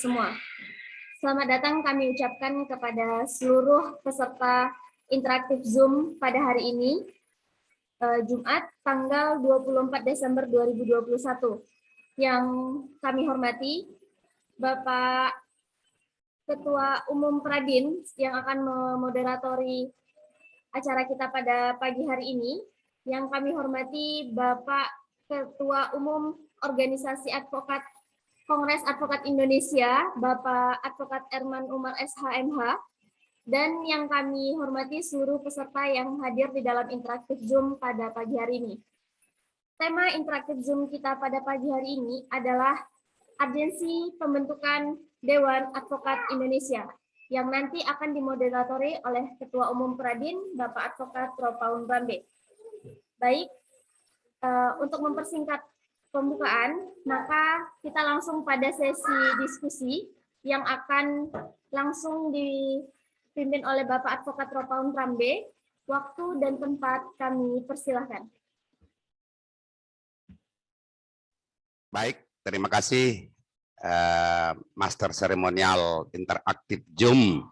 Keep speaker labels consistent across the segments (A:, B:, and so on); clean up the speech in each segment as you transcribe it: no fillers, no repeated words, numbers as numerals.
A: Semua. Selamat datang kami ucapkan kepada seluruh peserta interaktif Zoom pada hari ini, Jumat tanggal 24 Desember 2021. Yang kami hormati Bapak Ketua Umum Pradin yang akan memoderatori acara kita pada pagi hari ini. Yang kami hormati Bapak Ketua Umum Organisasi Advokat Kongres Advokat Indonesia, Bapak Advokat Erman Umar SHMH, dan yang kami hormati seluruh peserta yang hadir di dalam interaktif Zoom pada pagi hari ini. Tema interaktif Zoom kita pada pagi hari ini adalah urgensi pembentukan Dewan Advokat Indonesia, yang nanti akan dimoderatori oleh Ketua Umum Pradin, Bapak Advokat Prof. Paun Brambe. Baik, untuk mempersingkat pembukaan, maka kita langsung pada sesi diskusi yang akan langsung dipimpin oleh Bapak Advokat Prof. Paun Brambe. Waktu dan tempat kami persilahkan.
B: Baik, terima kasih Master Seremonial Interaktif Zoom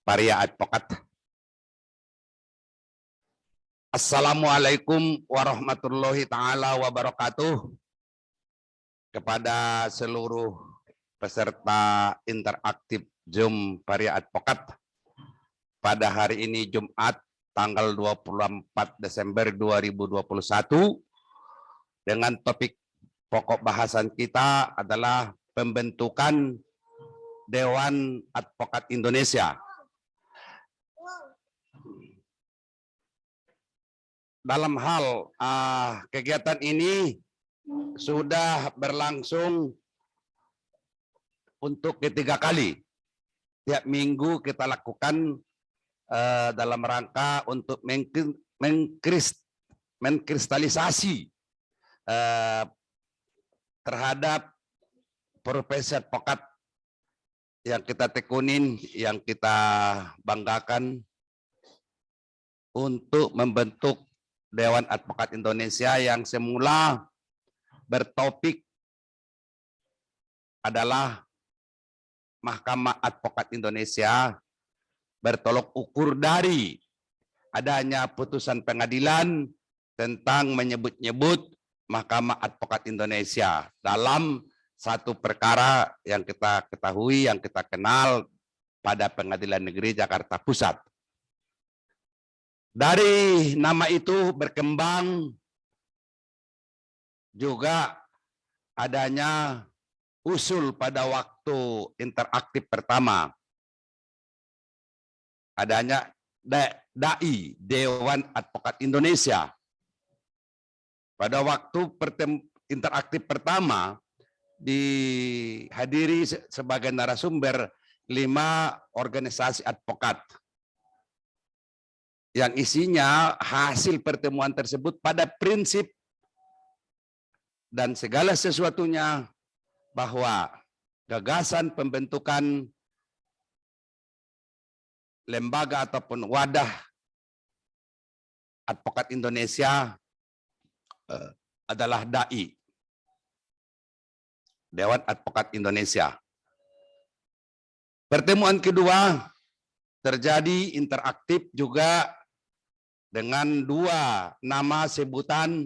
B: Paria Advokat. Assalamualaikum warahmatullahi ta'ala wabarakatuh kepada seluruh peserta interaktif Zoom Paria Advokat pada hari ini Jumat tanggal 24 Desember 2021 dengan topik pokok bahasan kita adalah pembentukan Dewan Advokat Indonesia. Dalam hal kegiatan ini sudah berlangsung untuk ketiga kali. Tiap minggu kita lakukan dalam rangka untuk mengkristalisasi terhadap profesi advokat yang kita tekunin, yang kita banggakan untuk membentuk Dewan Advokat Indonesia yang semula bertopik adalah Mahkamah Advokat Indonesia bertolak ukur dari adanya putusan pengadilan tentang menyebut-nyebut Mahkamah Advokat Indonesia dalam satu perkara yang kita ketahui, yang kita kenal pada Pengadilan Negeri Jakarta Pusat. Dari nama itu berkembang juga adanya usul pada waktu interaktif pertama. Adanya DAI, Dewan Advokat Indonesia. Pada waktu interaktif pertama dihadiri sebagai narasumber 5 organisasi advokat. Yang isinya hasil pertemuan tersebut pada prinsip dan segala sesuatunya bahwa gagasan pembentukan lembaga ataupun wadah advokat Indonesia adalah DAI, Dewan Advokat Indonesia. Pertemuan kedua terjadi interaktif juga dengan 2 nama sebutan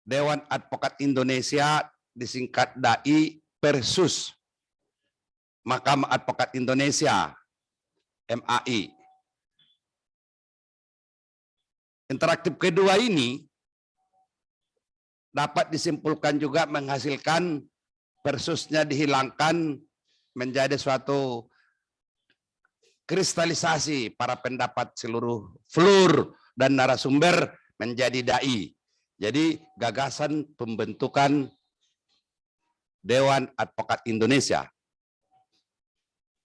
B: Dewan Advokat Indonesia disingkat DAI versus Mahkamah Advokat Indonesia MAI. Interaktif kedua ini dapat disimpulkan juga menghasilkan versusnya dihilangkan menjadi suatu kristalisasi para pendapat seluruh floor dan narasumber menjadi DAI. Jadi gagasan pembentukan Dewan Advokat Indonesia.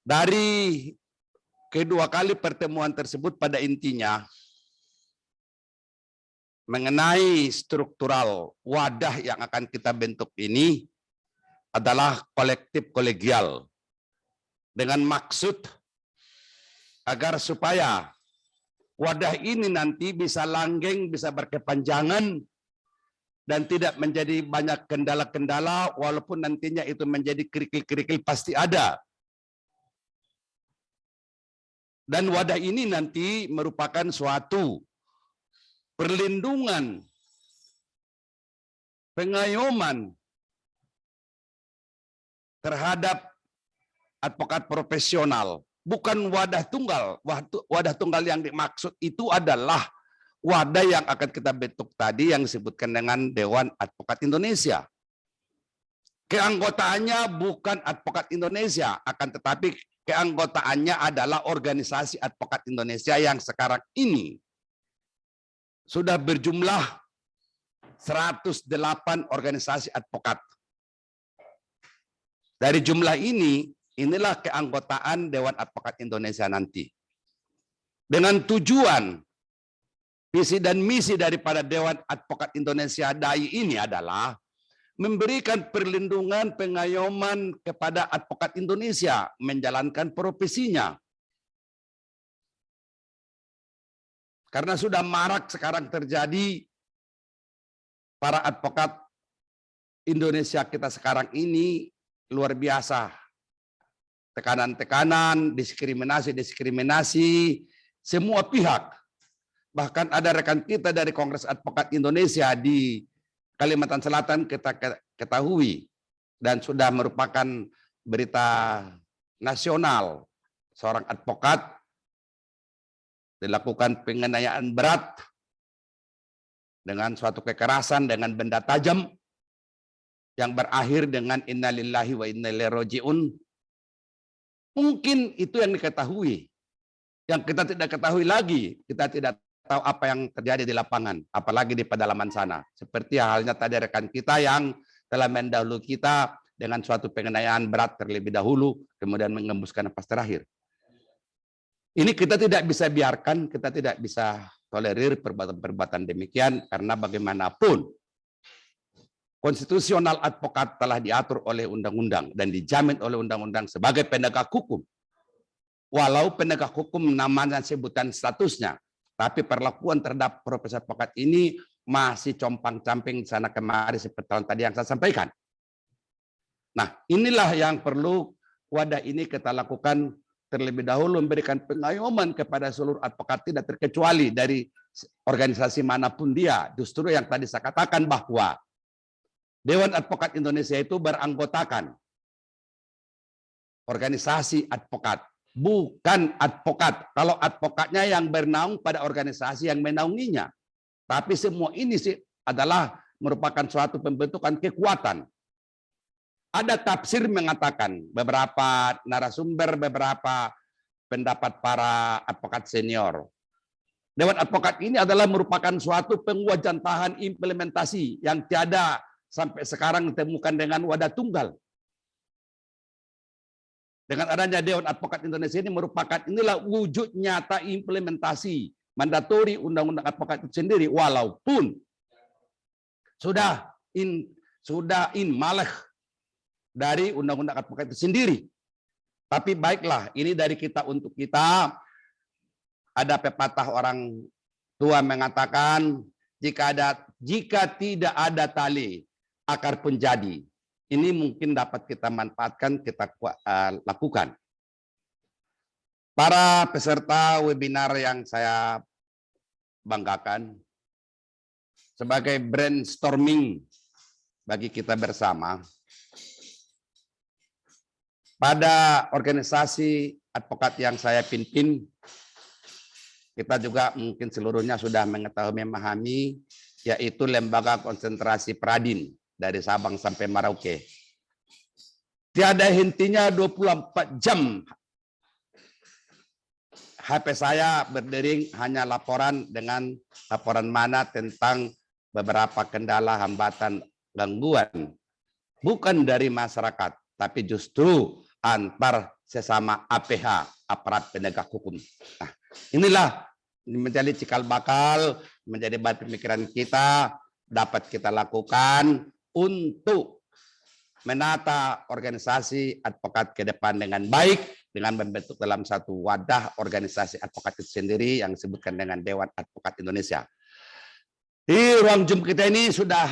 B: Dari kedua kali pertemuan tersebut pada intinya mengenai struktural wadah yang akan kita bentuk ini adalah kolektif kolegial dengan maksud agar supaya wadah ini nanti bisa langgeng, bisa berkepanjangan dan tidak menjadi banyak kendala-kendala, walaupun nantinya itu menjadi kerikil-kerikil pasti ada. Dan wadah ini nanti merupakan suatu perlindungan, pengayoman terhadap advokat profesional. Bukan wadah tunggal. Wadah tunggal yang dimaksud itu adalah wadah yang akan kita bentuk tadi yang disebutkan dengan Dewan Advokat Indonesia. Keanggotaannya bukan advokat Indonesia, akan tetapi keanggotaannya adalah organisasi advokat Indonesia yang sekarang ini sudah berjumlah 108 organisasi advokat. Dari jumlah ini, inilah keanggotaan Dewan Advokat Indonesia nanti. Dengan tujuan, visi dan misi daripada Dewan Advokat Indonesia DAI ini adalah memberikan perlindungan, pengayoman kepada advokat Indonesia menjalankan profesinya. Karena sudah marak sekarang terjadi para advokat Indonesia kita sekarang ini luar biasa. Tekanan-tekanan, diskriminasi, semua pihak. Bahkan ada rekan kita dari Kongres Advokat Indonesia di Kalimantan Selatan kita ketahui dan sudah merupakan berita nasional. Seorang advokat dilakukan penganiayaan berat dengan suatu kekerasan dengan benda tajam yang berakhir dengan innalillahi wa inna ilaihi rajiun. Mungkin itu yang diketahui. Yang kita tidak ketahui lagi, kita tidak tahu apa yang terjadi di lapangan, apalagi di pedalaman sana. Seperti halnya tadi rekan kita yang telah mendahului kita dengan suatu penganiayaan berat terlebih dahulu, kemudian mengembuskan nafas terakhir. Ini kita tidak bisa biarkan, kita tidak bisa tolerir perbuatan-perbuatan demikian, karena bagaimanapun konstitusional advokat telah diatur oleh undang-undang dan dijamin oleh undang-undang sebagai penegak hukum. Walau penegak hukum namanya sebutan statusnya, tapi perlakuan terhadap profesi advokat ini masih compang-camping sana kemari seperti tadi yang saya sampaikan. Nah, inilah yang perlu wadah ini kita lakukan terlebih dahulu, memberikan pengayoman kepada seluruh advokat tidak terkecuali dari organisasi manapun dia. Justru yang tadi saya katakan bahwa Dewan Advokat Indonesia itu beranggotakan organisasi advokat, bukan advokat. Kalau advokatnya yang bernaung pada organisasi yang menaunginya. Tapi semua ini sih adalah merupakan suatu pembentukan kekuatan. Ada tafsir mengatakan, beberapa narasumber, beberapa pendapat para advokat senior. Dewan Advokat ini adalah merupakan suatu penguajantahan implementasi yang tiada sampai sekarang ditemukan dengan wadah tunggal. Dengan adanya Dewan Advokat Indonesia ini merupakan inilah wujud nyata implementasi mandatori undang-undang advokat itu sendiri, walaupun sudah in malah dari undang-undang advokat itu sendiri. Tapi baiklah, ini dari kita untuk kita. Ada pepatah orang tua mengatakan, jika tidak ada tali, akar pun jadi. Ini mungkin dapat kita manfaatkan, kita lakukan. Para peserta webinar yang saya banggakan, sebagai brainstorming bagi kita bersama, pada organisasi advokat yang saya pimpin, kita juga mungkin seluruhnya sudah mengetahui, memahami, yaitu Lembaga Konsentrasi Pradin dari Sabang sampai Merauke. Tiada hentinya 24 jam HP saya berdering hanya laporan dengan laporan mana tentang beberapa kendala, hambatan, gangguan. Bukan dari masyarakat, tapi justru antar sesama APH, aparat penegak hukum. Nah, inilah menjadi cikal bakal, menjadi bahan pemikiran kita, dapat kita lakukan untuk menata organisasi advokat ke depan dengan baik, dengan membentuk dalam satu wadah organisasi advokat itu sendiri yang disebutkan dengan Dewan Advokat Indonesia. Di ruang Zoom kita ini sudah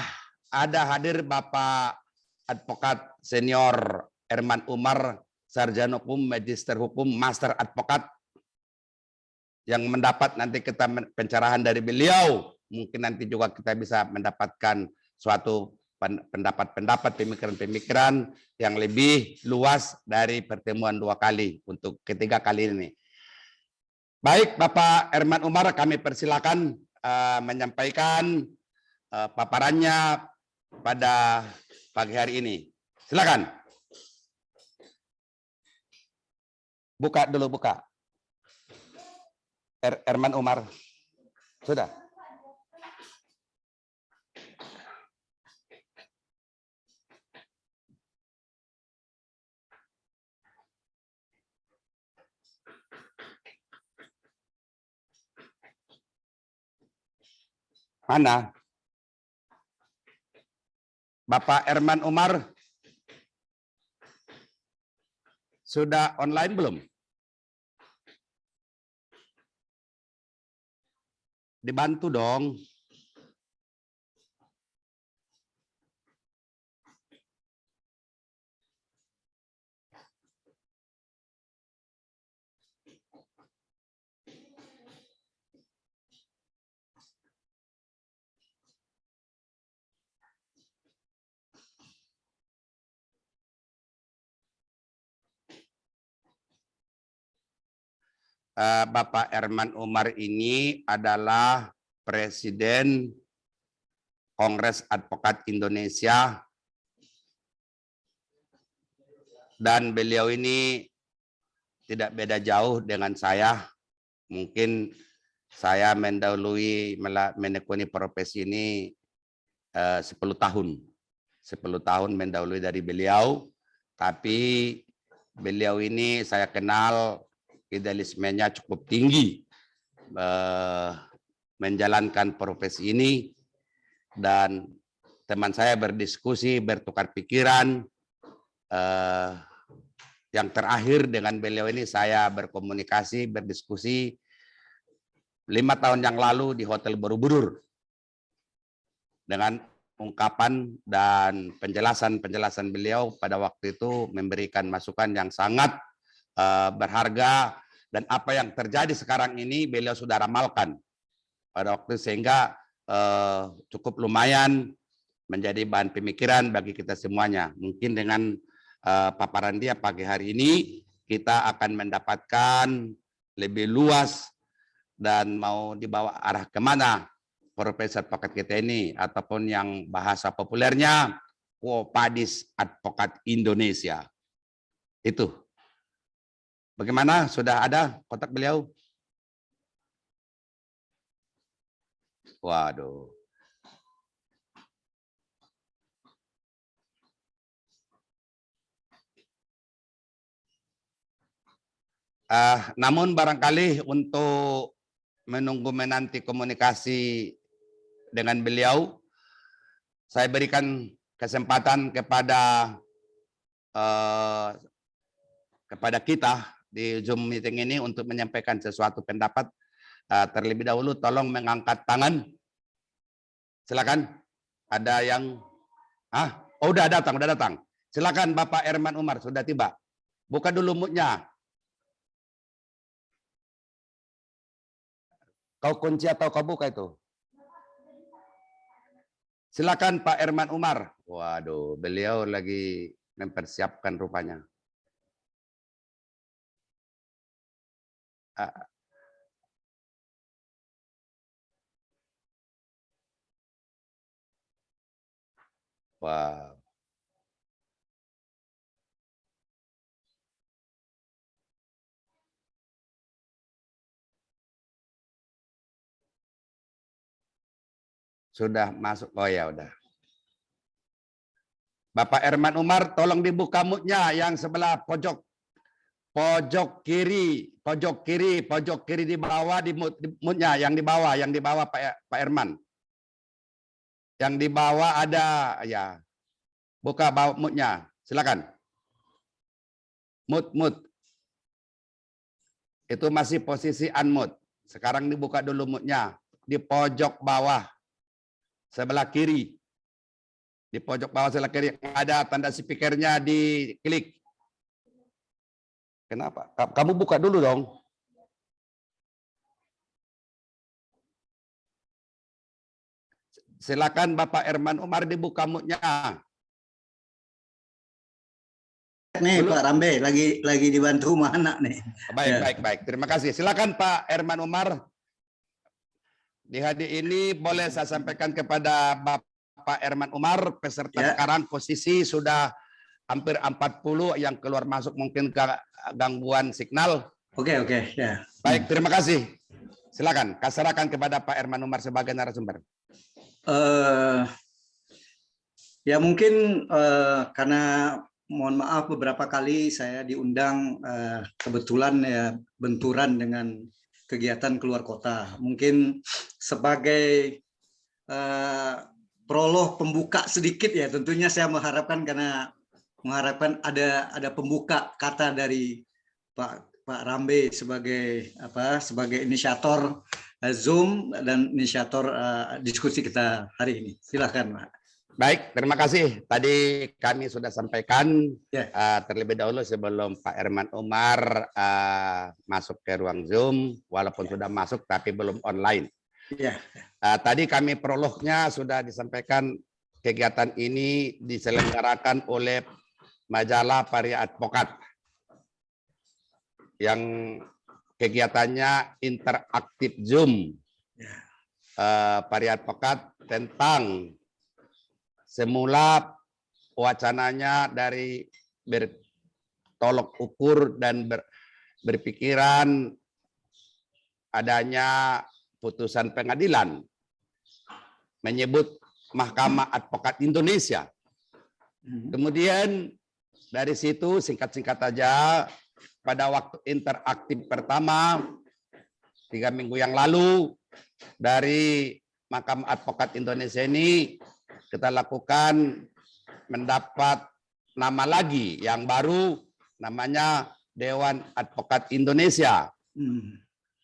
B: ada hadir Bapak Advokat Senior Herman Umar, Sarjana Hukum, Magister Hukum, Master Advokat, yang mendapat nanti kita pencerahan dari beliau. Mungkin nanti juga kita bisa mendapatkan suatu pendapat-pendapat, pemikiran-pemikiran yang lebih luas dari pertemuan 2 kali untuk ketiga kali ini. Baik, Bapak Herman Umar, kami persilakan menyampaikan paparannya pada pagi hari ini. Silakan. Buka dulu, buka. Herman Umar. Sudah. Mana? Bapak Herman Umar sudah online belum? Dibantu dong. Bapak Herman Umar ini adalah Presiden Kongres Advokat Indonesia, dan beliau ini tidak beda jauh dengan saya. Mungkin saya mendahului menekuni profesi ini 10 tahun. 10 tahun mendahului dari beliau, tapi beliau ini saya kenal idealismenya cukup tinggi menjalankan profesi ini, dan teman saya berdiskusi, bertukar pikiran. Yang terakhir dengan beliau ini saya berkomunikasi, berdiskusi 5 tahun yang lalu di Hotel Borobudur dengan ungkapan dan penjelasan beliau pada waktu itu memberikan masukan yang sangat berharga, dan apa yang terjadi sekarang ini beliau sudah ramalkan pada waktu, sehingga cukup lumayan menjadi bahan pemikiran bagi kita semuanya. Mungkin dengan paparan dia pagi hari ini kita akan mendapatkan lebih luas dan mau dibawa arah kemana Profesor Advokat kita ini, ataupun yang bahasa populernya Quo Vadis Advokat Indonesia. Itu. Bagaimana? Sudah ada kontak beliau? Waduh. Namun barangkali untuk menunggu menanti komunikasi dengan beliau, saya berikan kesempatan kepada kita di Zoom meeting ini untuk menyampaikan sesuatu pendapat. Terlebih dahulu tolong mengangkat tangan. Silakan. Ada yang oh, udah datang. Silakan Bapak Herman Umar, sudah tiba. Buka dulu mute-nya. Kau kunci atau kau buka itu? Silakan Pak Herman Umar. Waduh, beliau lagi mempersiapkan rupanya. Wow. Sudah masuk. Oh ya udah. Bapak Herman Umar, tolong dibuka mute-nya yang sebelah pojok kiri di bawah, di mute-nya yang di bawah Pak Herman. Yang di bawah ada ya. Buka bawah mute-nya. Silakan. Mute. Itu masih posisi unmute. Sekarang dibuka dulu mute-nya di pojok bawah sebelah kiri. Di pojok bawah sebelah kiri ada tanda speakernya, diklik. Kenapa? Kamu buka dulu dong. Silakan Bapak Herman Umar dibuka mutnya.
C: Nih Pak Rambe lagi dibantu sama anak nih.
B: Baik. Terima kasih. Silakan Pak Herman Umar. Di hari ini boleh saya sampaikan kepada Bapak Herman Umar, peserta sekarang posisi sudah hampir 40, yang keluar masuk mungkin gangguan signal.
C: Oke, ya.
B: Baik, terima kasih. Silakan, kasarakan kepada Pak Herman Umar sebagai narasumber.
C: Ya mungkin karena mohon maaf beberapa kali saya diundang, kebetulan ya benturan dengan kegiatan keluar kota. Mungkin sebagai prolog pembuka sedikit ya, tentunya saya mengharapkan ada pembuka kata dari Pak Rambe sebagai inisiator Zoom dan inisiator diskusi kita hari ini. Silakan Pak.
B: Baik, terima kasih. Tadi kami sudah sampaikan terlebih dahulu sebelum Pak Herman Umar masuk ke ruang Zoom, walaupun sudah masuk tapi belum online. Tadi kami prolognya sudah disampaikan, kegiatan ini diselenggarakan oleh majalah Varia Advokat yang kegiatannya interaktif Zoom. Varia Advokat tentang semula wacananya dari bertolok ukur dan berpikiran adanya putusan pengadilan menyebut Mahkamah Advokat Indonesia. Kemudian dari situ singkat-singkat aja, pada waktu interaktif pertama 3 minggu yang lalu dari Mahkamah Advokat Indonesia ini kita lakukan mendapat nama lagi yang baru, namanya Dewan Advokat Indonesia.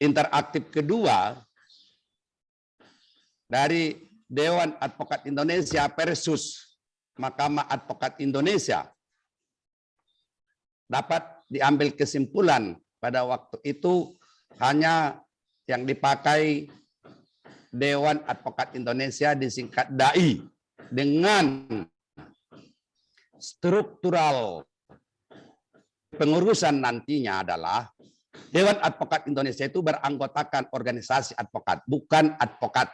B: Interaktif kedua dari Dewan Advokat Indonesia versus Mahkamah Advokat Indonesia. Dapat diambil kesimpulan pada waktu itu hanya yang dipakai Dewan Advokat Indonesia, disingkat DAI, dengan struktural pengurusan nantinya adalah Dewan Advokat Indonesia itu beranggotakan organisasi advokat, bukan advokat,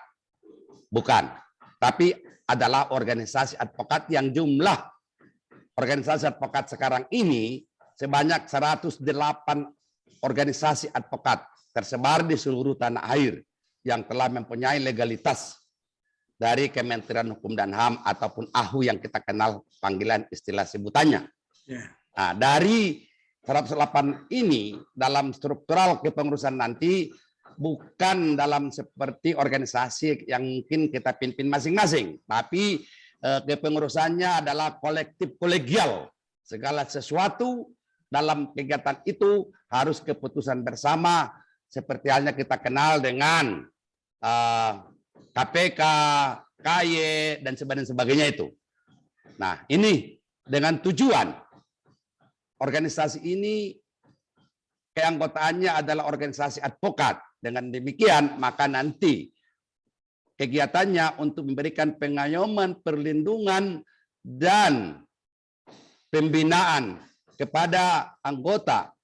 B: bukan, tapi adalah organisasi advokat yang jumlah organisasi advokat sekarang ini sebanyak 108 organisasi advokat tersebar di seluruh tanah air yang telah mempunyai legalitas dari Kementerian Hukum dan HAM ataupun AHU yang kita kenal panggilan istilah sebutannya. Nah, dari 108 ini dalam struktural kepengurusan nanti bukan dalam seperti organisasi yang mungkin kita pimpin masing-masing, tapi kepengurusannya adalah kolektif kolegial. Segala sesuatu dalam kegiatan itu harus keputusan bersama, seperti halnya kita kenal dengan KPK, KY, dan sebagainya itu. Nah, ini dengan tujuan organisasi ini keanggotaannya adalah organisasi advokat. Dengan demikian, maka nanti kegiatannya untuk memberikan pengayoman, perlindungan, dan pembinaan kepada anggota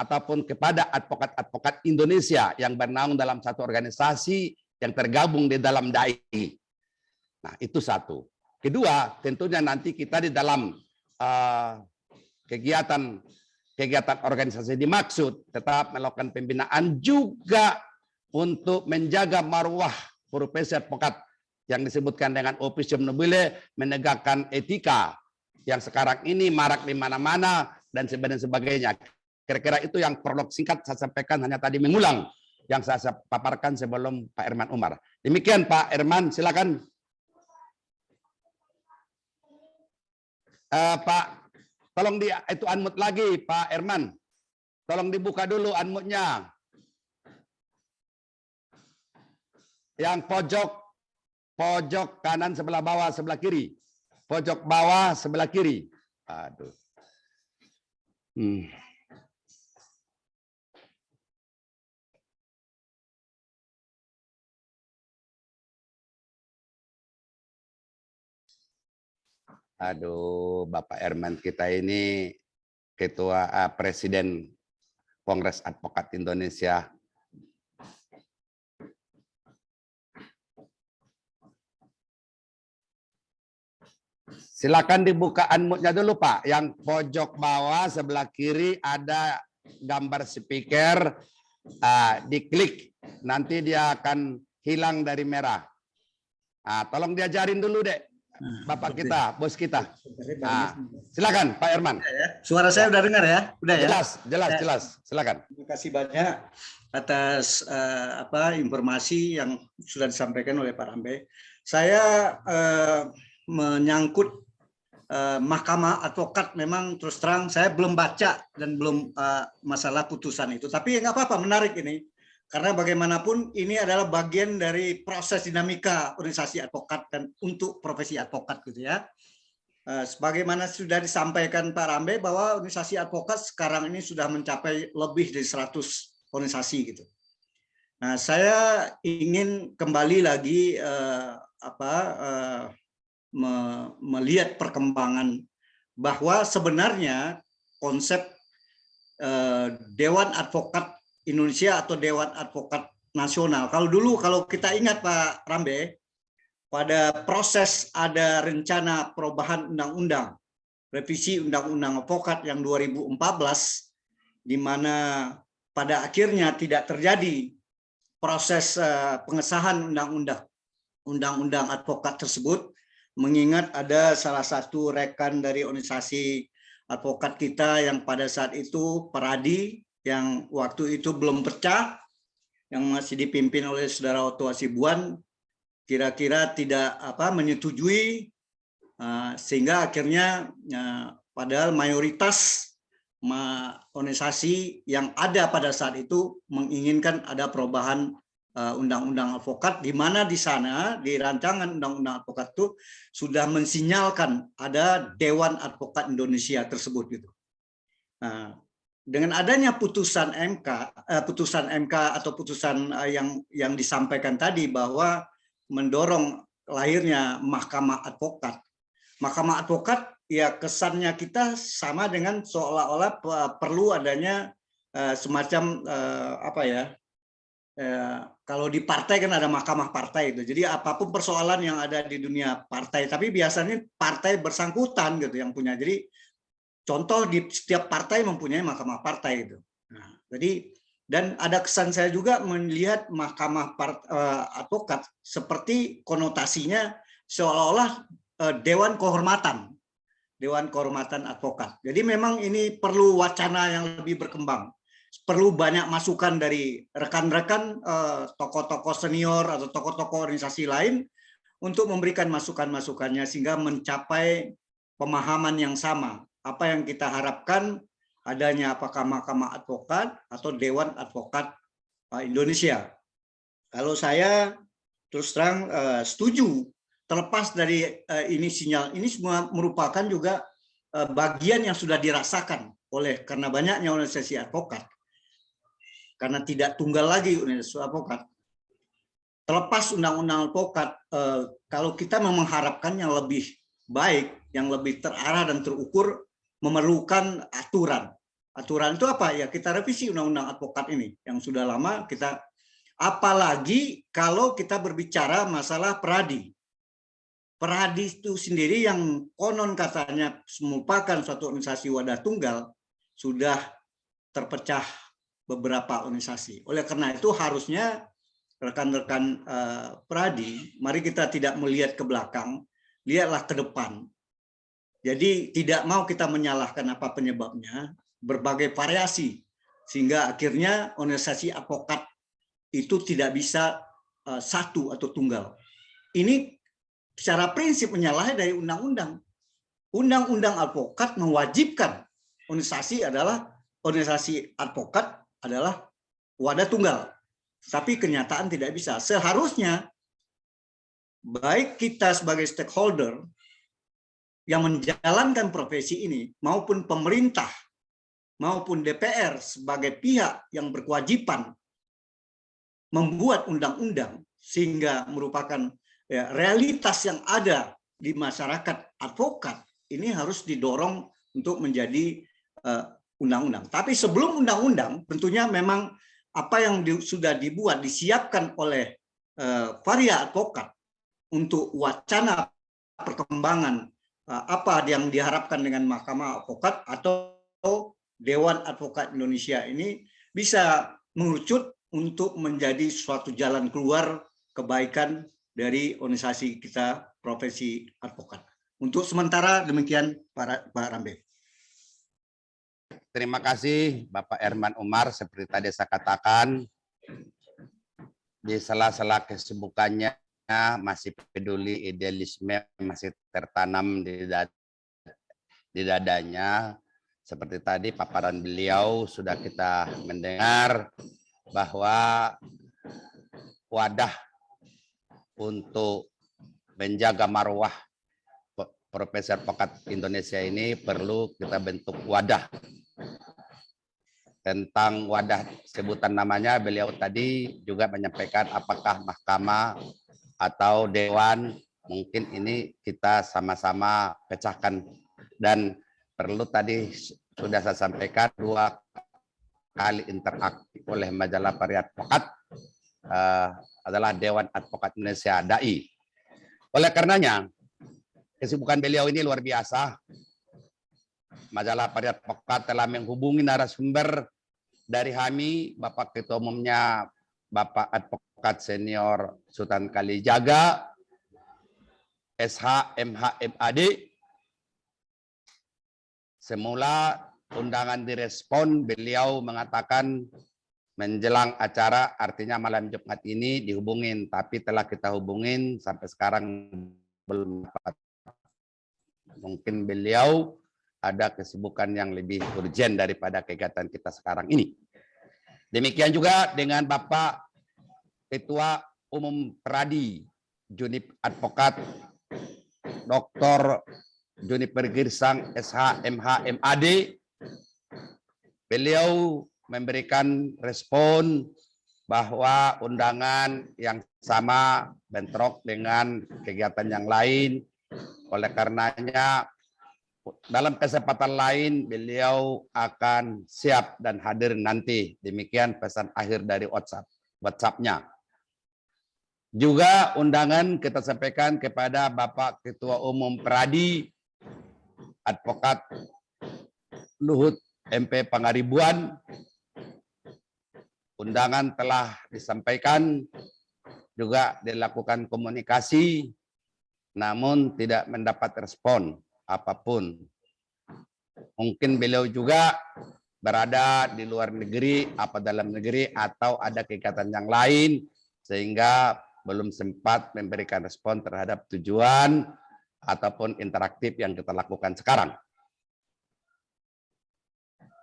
B: ataupun kepada advokat-advokat Indonesia yang bernaung dalam satu organisasi yang tergabung di dalam DAI. Nah, itu satu. Kedua, tentunya nanti kita di dalam kegiatan organisasi dimaksud tetap melakukan pembinaan juga untuk menjaga marwah profesi advokat yang disebutkan dengan officium nobile, menegakkan etika yang sekarang ini marak di mana-mana dan sebagainya. Kira-kira itu yang prolog singkat saya sampaikan, hanya tadi mengulang yang saya paparkan sebelum Pak Herman Umar. Demikian Pak Herman, silakan. Pak, tolong itu unmute lagi Pak Herman. Tolong dibuka dulu unmute-nya. Yang pojok pojok kanan sebelah bawah sebelah kiri. Pojok bawah sebelah kiri. Aduh. Aduh, Bapak Herman kita ini Ketua Presiden Kongres Advokat Indonesia. Silakan dibuka unmute-nya dulu, Pak. Yang pojok bawah sebelah kiri ada gambar speaker. Diklik, nanti dia akan hilang dari merah. Tolong diajarin dulu, Dek. Bapak kita, bos kita. Silakan, Pak Herman.
C: Suara saya udah dengar ya? Udah ya?
B: Jelas. Silakan.
C: Terima kasih banyak atas informasi yang sudah disampaikan oleh Pak Rambe. Saya menyangkut Mahkamah Advokat, memang terus terang saya belum baca dan belum masalah putusan itu. Tapi nggak apa-apa, menarik ini. Karena bagaimanapun ini adalah bagian dari proses dinamika organisasi advokat dan untuk profesi advokat gitu ya. Sebagaimana sudah disampaikan Pak Rambe bahwa organisasi advokat sekarang ini sudah mencapai lebih dari 100 organisasi gitu. Nah, saya ingin kembali lagi melihat perkembangan bahwa sebenarnya konsep Dewan Advokat Indonesia atau Dewan Advokat Nasional. Kalau kita ingat Pak Rambe, pada proses ada rencana perubahan undang-undang, revisi undang-undang advokat yang 2014, di mana pada akhirnya tidak terjadi proses pengesahan undang-undang advokat tersebut, mengingat ada salah satu rekan dari organisasi advokat kita yang pada saat itu Peradi, yang waktu itu belum pecah, yang masih dipimpin oleh Saudara Otto Hasibuan, kira-kira tidak menyetujui, sehingga akhirnya padahal mayoritas organisasi yang ada pada saat itu menginginkan ada perubahan undang-undang advokat, di mana di sana di rancangan undang-undang advokat itu sudah mensinyalkan ada Dewan Advokat Indonesia tersebut gitu. Nah, dengan adanya putusan MK atau putusan yang disampaikan tadi bahwa mendorong lahirnya Mahkamah Advokat. Mahkamah Advokat ya kesannya kita sama dengan seolah-olah perlu adanya semacam kalau di partai kan ada mahkamah partai itu. Jadi apapun persoalan yang ada di dunia partai, tapi biasanya partai bersangkutan gitu yang punya. Jadi contoh di setiap partai mempunyai mahkamah partai itu. Nah, jadi dan ada kesan saya juga melihat mahkamah advokat seperti konotasinya seolah-olah dewan kehormatan advokat. Jadi memang ini perlu wacana yang lebih berkembang. Perlu banyak masukan dari rekan-rekan tokoh-tokoh senior atau tokoh-tokoh organisasi lain untuk memberikan masukan-masukannya sehingga mencapai pemahaman yang sama. Apa yang kita harapkan adanya apakah Mahkamah Advokat atau Dewan Advokat Indonesia. Kalau saya terus terang setuju, terlepas dari ini sinyal, ini semua merupakan juga bagian yang sudah dirasakan karena banyaknya organisasi advokat. Karena tidak tunggal lagi organisasi advokat. Terlepas undang-undang advokat, kalau kita memang mengharapkan yang lebih baik, yang lebih terarah dan terukur, memerlukan aturan. Aturan itu apa? Ya kita revisi undang-undang advokat ini yang sudah lama kita, apalagi kalau kita berbicara masalah Peradi. Peradi itu sendiri yang konon katanya merupakan suatu organisasi wadah tunggal sudah terpecah beberapa organisasi. Oleh karena itu harusnya rekan-rekan Peradi, mari kita tidak melihat ke belakang, lihatlah ke depan. Jadi tidak mau kita menyalahkan apa penyebabnya, berbagai variasi, sehingga akhirnya organisasi advokat itu tidak bisa satu atau tunggal. Ini secara prinsip menyalahi dari undang-undang. Undang-undang advokat mewajibkan organisasi advokat adalah wadah tunggal. Tapi kenyataan tidak bisa. Seharusnya baik kita sebagai stakeholder yang menjalankan profesi ini maupun pemerintah maupun DPR sebagai pihak yang berkewajiban membuat undang-undang sehingga merupakan realitas yang ada di masyarakat advokat, ini harus didorong untuk menjadi undang-undang. Tapi sebelum undang-undang, tentunya memang apa yang sudah dibuat, disiapkan oleh Varia Advokat untuk wacana perkembangan apa yang diharapkan dengan Mahkamah Advokat atau Dewan Advokat Indonesia ini bisa mengerucut untuk menjadi suatu jalan keluar kebaikan dari organisasi kita profesi advokat. Untuk sementara demikian Pak Rambe.
B: Terima kasih Bapak Herman Umar. Seperti tadi saya katakan, di sela-sela kesibukannya masih peduli, idealisme masih tertanam di dadanya. Seperti tadi paparan beliau sudah kita mendengar bahwa wadah untuk menjaga marwah Profesi Advokat Indonesia ini perlu kita bentuk wadah. Tentang wadah sebutan namanya, beliau tadi juga menyampaikan apakah mahkamah atau dewan, mungkin ini kita sama-sama pecahkan. Dan perlu tadi sudah saya sampaikan 2 kali interaktif oleh majalah Varia Advokat adalah Dewan Advokat Indonesia DAI. Oleh karenanya, kesibukan beliau ini luar biasa. Majalah Varia Advokat telah menghubungi narasumber dari HAMI, Bapak Ketua Umumnya Bapak Advokat Senior Sultan Kalijaga, SH, MH, MAD. Semula undangan direspon, beliau mengatakan menjelang acara, artinya malam Jumat ini dihubungin, tapi telah kita hubungin sampai sekarang belum dapat. Mungkin beliau ada kesibukan yang lebih urgent daripada kegiatan kita sekarang ini. Demikian juga dengan Bapak Ketua Umum Pradi, Junip Advokat Dr. Juniper Girsang, SH, MH, MAD. Beliau memberikan respon bahwa undangan yang sama bentrok dengan kegiatan yang lain. Oleh karenanya, dalam kesempatan lain beliau akan siap dan hadir nanti. Demikian pesan akhir dari WhatsApp-nya. Juga undangan kita sampaikan kepada Bapak Ketua Umum Pradi, Advokat Luhut MP Pangaribuan. Undangan telah disampaikan, juga dilakukan komunikasi, namun tidak mendapat respon apapun. Mungkin beliau juga berada di luar negeri, apa dalam negeri, atau ada kegiatan yang lain, sehingga belum sempat memberikan respon terhadap tujuan ataupun interaktif yang kita lakukan sekarang.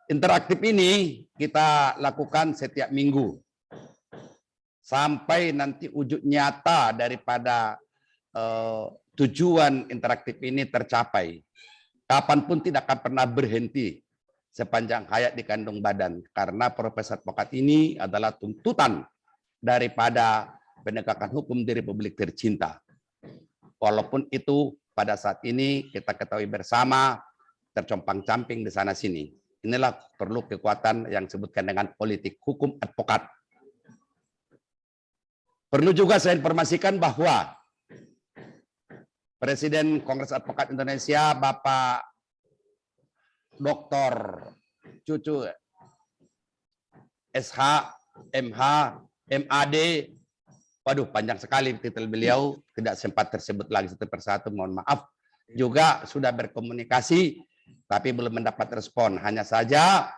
B: Interaktif ini kita lakukan setiap minggu, sampai nanti wujud nyata daripada tujuan interaktif ini tercapai. Kapanpun tidak akan pernah berhenti sepanjang hayat dikandung badan, karena profesi advokat ini adalah tuntutan daripada penegakan hukum di Republik tercinta. Walaupun itu pada saat ini kita ketahui bersama tercompang-camping di sana-sini. Inilah perlu kekuatan yang disebutkan dengan politik hukum advokat. Perlu juga saya informasikan bahwa Presiden Kongres Advokat Indonesia, Bapak Dr. Cucu SH, MH, MAD, waduh panjang sekali titel beliau, tidak sempat tersebut lagi satu persatu, mohon maaf. Juga sudah berkomunikasi, tapi belum mendapat respon. Hanya saja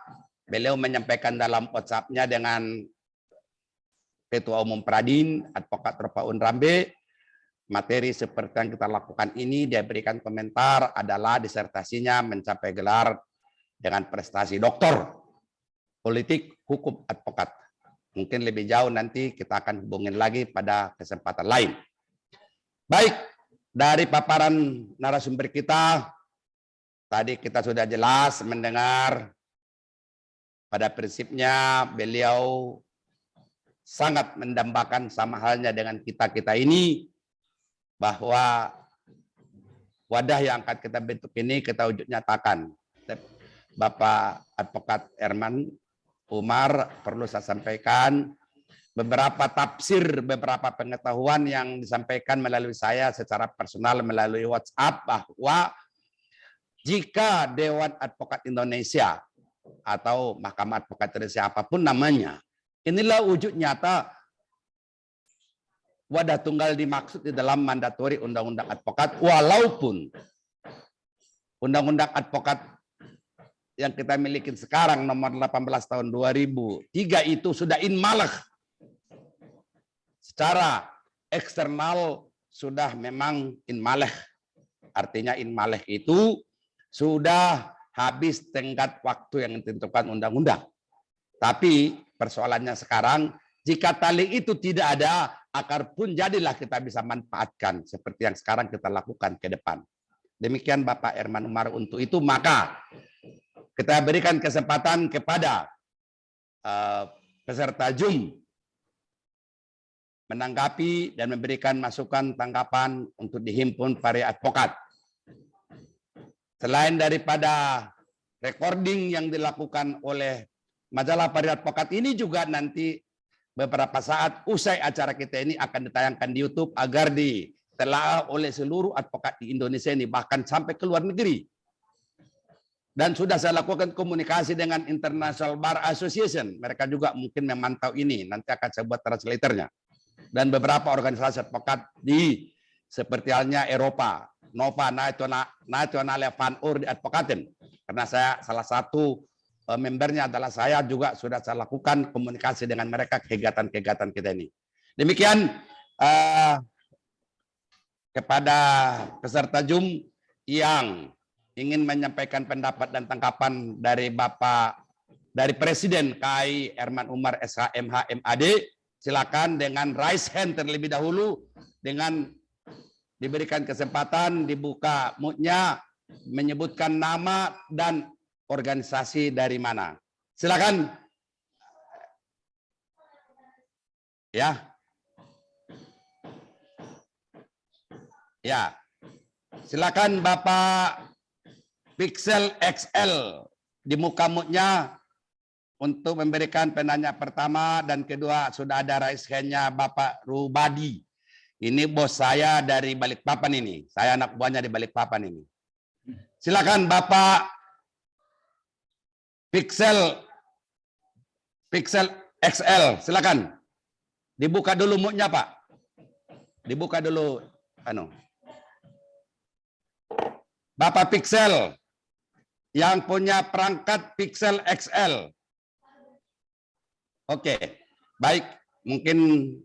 B: beliau menyampaikan dalam WhatsApp-nya dengan Ketua Umum Pradin, Advokat Ropaun Rambe, materi seperti yang kita lakukan ini, dia berikan komentar adalah disertasinya mencapai gelar dengan prestasi doktor politik hukum advokat. Mungkin lebih jauh nanti kita akan hubungin lagi pada kesempatan lain. Baik, dari paparan narasumber kita, tadi kita sudah jelas mendengar pada prinsipnya beliau sangat mendambakan sama halnya dengan kita-kita ini, bahwa wadah yang akan kita bentuk ini kita wujud nyatakan. Bapak Advokat Herman Umar, perlu saya sampaikan beberapa tafsir, beberapa pengetahuan yang disampaikan melalui saya secara personal melalui WhatsApp, bahwa jika Dewan Advokat Indonesia atau Mahkamah Advokat Indonesia apapun namanya, inilah wujud nyata wadah tunggal dimaksud di dalam mandatori Undang-Undang Advokat, walaupun Undang-Undang Advokat yang kita miliki sekarang nomor 18 tahun 2003 itu sudah inmalah. Secara eksternal sudah memang inmalah. Artinya inmalah itu sudah habis tenggat waktu yang ditentukan undang-undang. Tapi persoalannya sekarang, jika tali itu tidak ada, akar pun jadilah kita bisa manfaatkan seperti yang sekarang kita lakukan ke depan. Demikian Bapak Herman Umar. Untuk itu maka kita berikan kesempatan kepada peserta Zoom menanggapi dan memberikan masukan tanggapan untuk dihimpun para advokat. Selain daripada recording yang dilakukan oleh majalah Para Advokat ini, juga nanti beberapa saat usai acara kita ini akan ditayangkan di YouTube agar ditelaah oleh seluruh advokat di Indonesia ini, bahkan sampai ke luar negeri. Dan sudah saya lakukan komunikasi dengan International Bar Association. Mereka juga mungkin memantau ini. Nanti akan saya buat translatornya. Dan beberapa organisasi advokat di seperti halnya Eropa, Nova Nationale van Orde Advocaten. Karena saya salah satu membernya adalah saya, juga sudah saya lakukan komunikasi dengan mereka kegiatan-kegiatan kita ini. Demikian kepada peserta Zoom yang ingin menyampaikan pendapat dan tanggapan dari Presiden KAI Herman Umar SH MH MAD, silakan dengan raise hand terlebih dahulu, dengan diberikan kesempatan dibuka mute-nya, menyebutkan nama dan organisasi dari mana. Silakan. Ya. Ya. Silakan Bapak Pixel XL di muka mute-nya untuk memberikan penanya pertama dan kedua. Sudah ada raise hand-nya Bapak Rubadi. Ini bos saya dari Balikpapan ini. Saya anak buahnya di Balikpapan ini. Silakan Bapak Pixel XL, silakan. Dibuka dulu mute-nya, Pak. Dibuka dulu Bapak Pixel yang punya perangkat Pixel XL. Oke, baik. Mungkin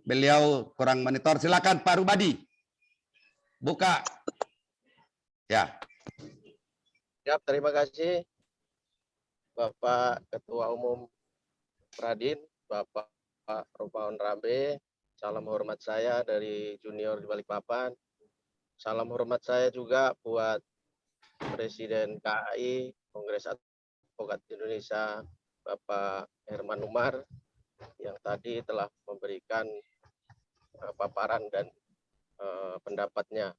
B: beliau kurang monitor. Silakan Pak Rubadi. Buka. Ya.
D: Ya, terima kasih Bapak Ketua Umum Pradin, Bapak Romaun Rambe. Salam hormat saya dari junior di Balikpapan. Salam hormat saya juga buat Presiden KAI Kongres Advokat Indonesia Bapak Herman Umar yang tadi telah memberikan paparan dan pendapatnya.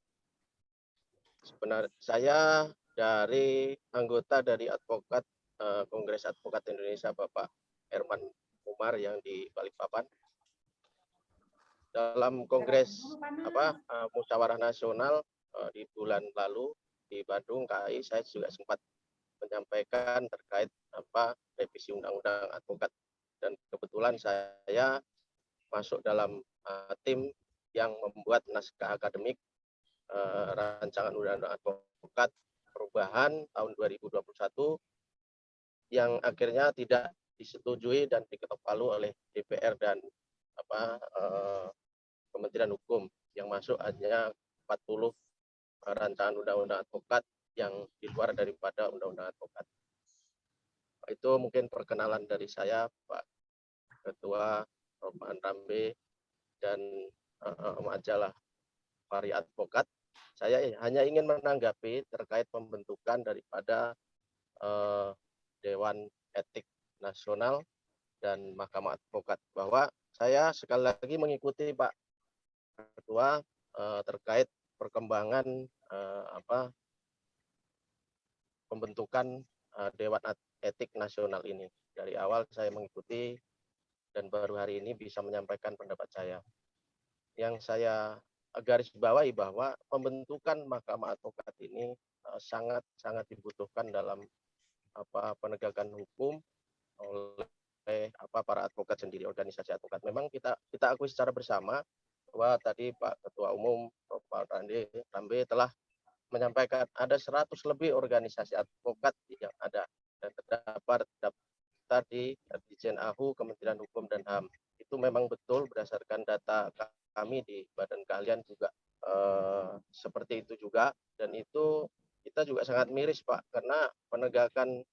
D: Sebenarnya saya dari anggota dari advokat Kongres Advokat Indonesia Bapak Herman Umar yang di Balikpapan. Dalam Kongres Musyawarah Nasional di bulan lalu di Bandung KAI, saya juga sempat menyampaikan terkait revisi Undang-Undang Advokat, dan kebetulan saya masuk dalam tim yang membuat naskah akademik rancangan Undang-Undang Advokat perubahan tahun 2021 yang akhirnya tidak disetujui dan diketok palu oleh DPR dan Kementerian Hukum, yang masuk hanya 40 rancangan Undang-Undang Advokat yang di luar daripada Undang-Undang Advokat. Itu mungkin perkenalan dari saya, Pak Ketua Romaun Rambe dan majalah Pari Advokat. Saya hanya ingin menanggapi terkait pembentukan daripada Dewan Etik Nasional dan Mahkamah Advokat, bahwa saya sekali lagi mengikuti Pak Ketua terkait perkembangan pembentukan Dewan Etik Nasional ini. Dari awal saya mengikuti dan baru hari ini bisa menyampaikan pendapat saya. Yang saya garis bawahi bahwa pembentukan Mahkamah Advokat ini sangat dibutuhkan dalam penegakan hukum oleh para advokat sendiri, organisasi advokat. Memang kita akui secara bersama bahwa tadi Pak Ketua Umum Prof. Rambe telah menyampaikan ada 100 lebih organisasi advokat yang ada dan terdapat di Dirjen AHU, Kementerian Hukum dan HAM. Itu memang betul berdasarkan data kami di badan keahlian juga seperti itu juga, dan itu kita juga sangat miris Pak, karena penegakan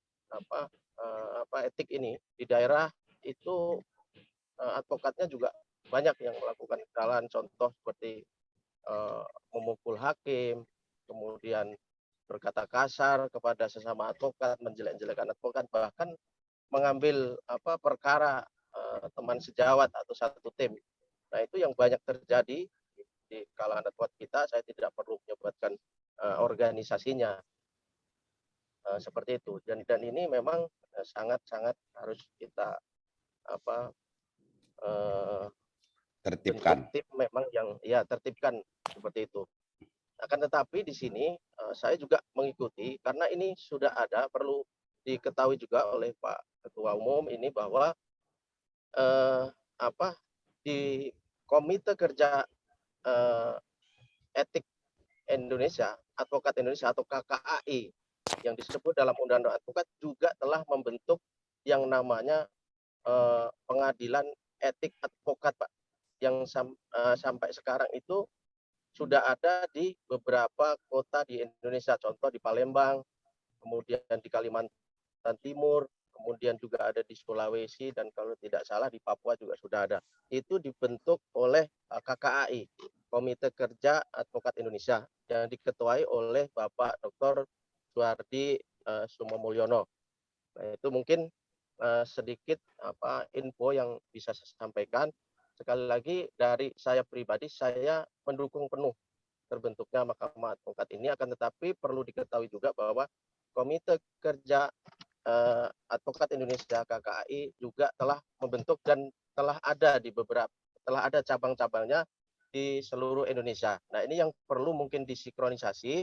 D: etik ini di daerah itu advokatnya juga banyak yang melakukan kesalahan, contoh seperti memukul hakim, kemudian berkata kasar kepada sesama advokat, menjelek-jelekan advokat, bahkan mengambil perkara teman sejawat atau satu tim. Nah, itu yang banyak terjadi di kalangan advokat kita. Saya tidak perlu menyebutkan organisasinya seperti itu. Dan ini memang sangat harus kita
B: Tertibkan.
D: tim memang yang tertibkan seperti itu. Akan tetapi di sini saya juga mengikuti, karena ini sudah ada, perlu diketahui juga oleh Pak Ketua Umum ini bahwa di Komite Kerja Etik Indonesia, Advokat Indonesia atau KKAI yang disebut dalam Undang-Undang Advokat juga telah membentuk yang namanya Pengadilan Etik Advokat, Pak, yang sampai sekarang itu sudah ada di beberapa kota di Indonesia, contoh di Palembang, kemudian di Kalimantan Timur, kemudian juga ada di Sulawesi, dan kalau tidak salah di Papua juga sudah ada. Itu dibentuk oleh KKAI, Komite Kerja Advokat Indonesia, yang diketuai oleh Bapak Dr. Suhardi Sumomulyono. Nah, itu mungkin sedikit info yang bisa saya sampaikan. Sekali lagi dari saya pribadi, saya mendukung penuh terbentuknya Mahkamah Advokat ini, akan tetapi perlu diketahui juga bahwa Komite Kerja Advokat Indonesia KKAI juga telah membentuk dan telah ada cabang-cabangnya di seluruh Indonesia. Nah, ini yang perlu mungkin disinkronisasi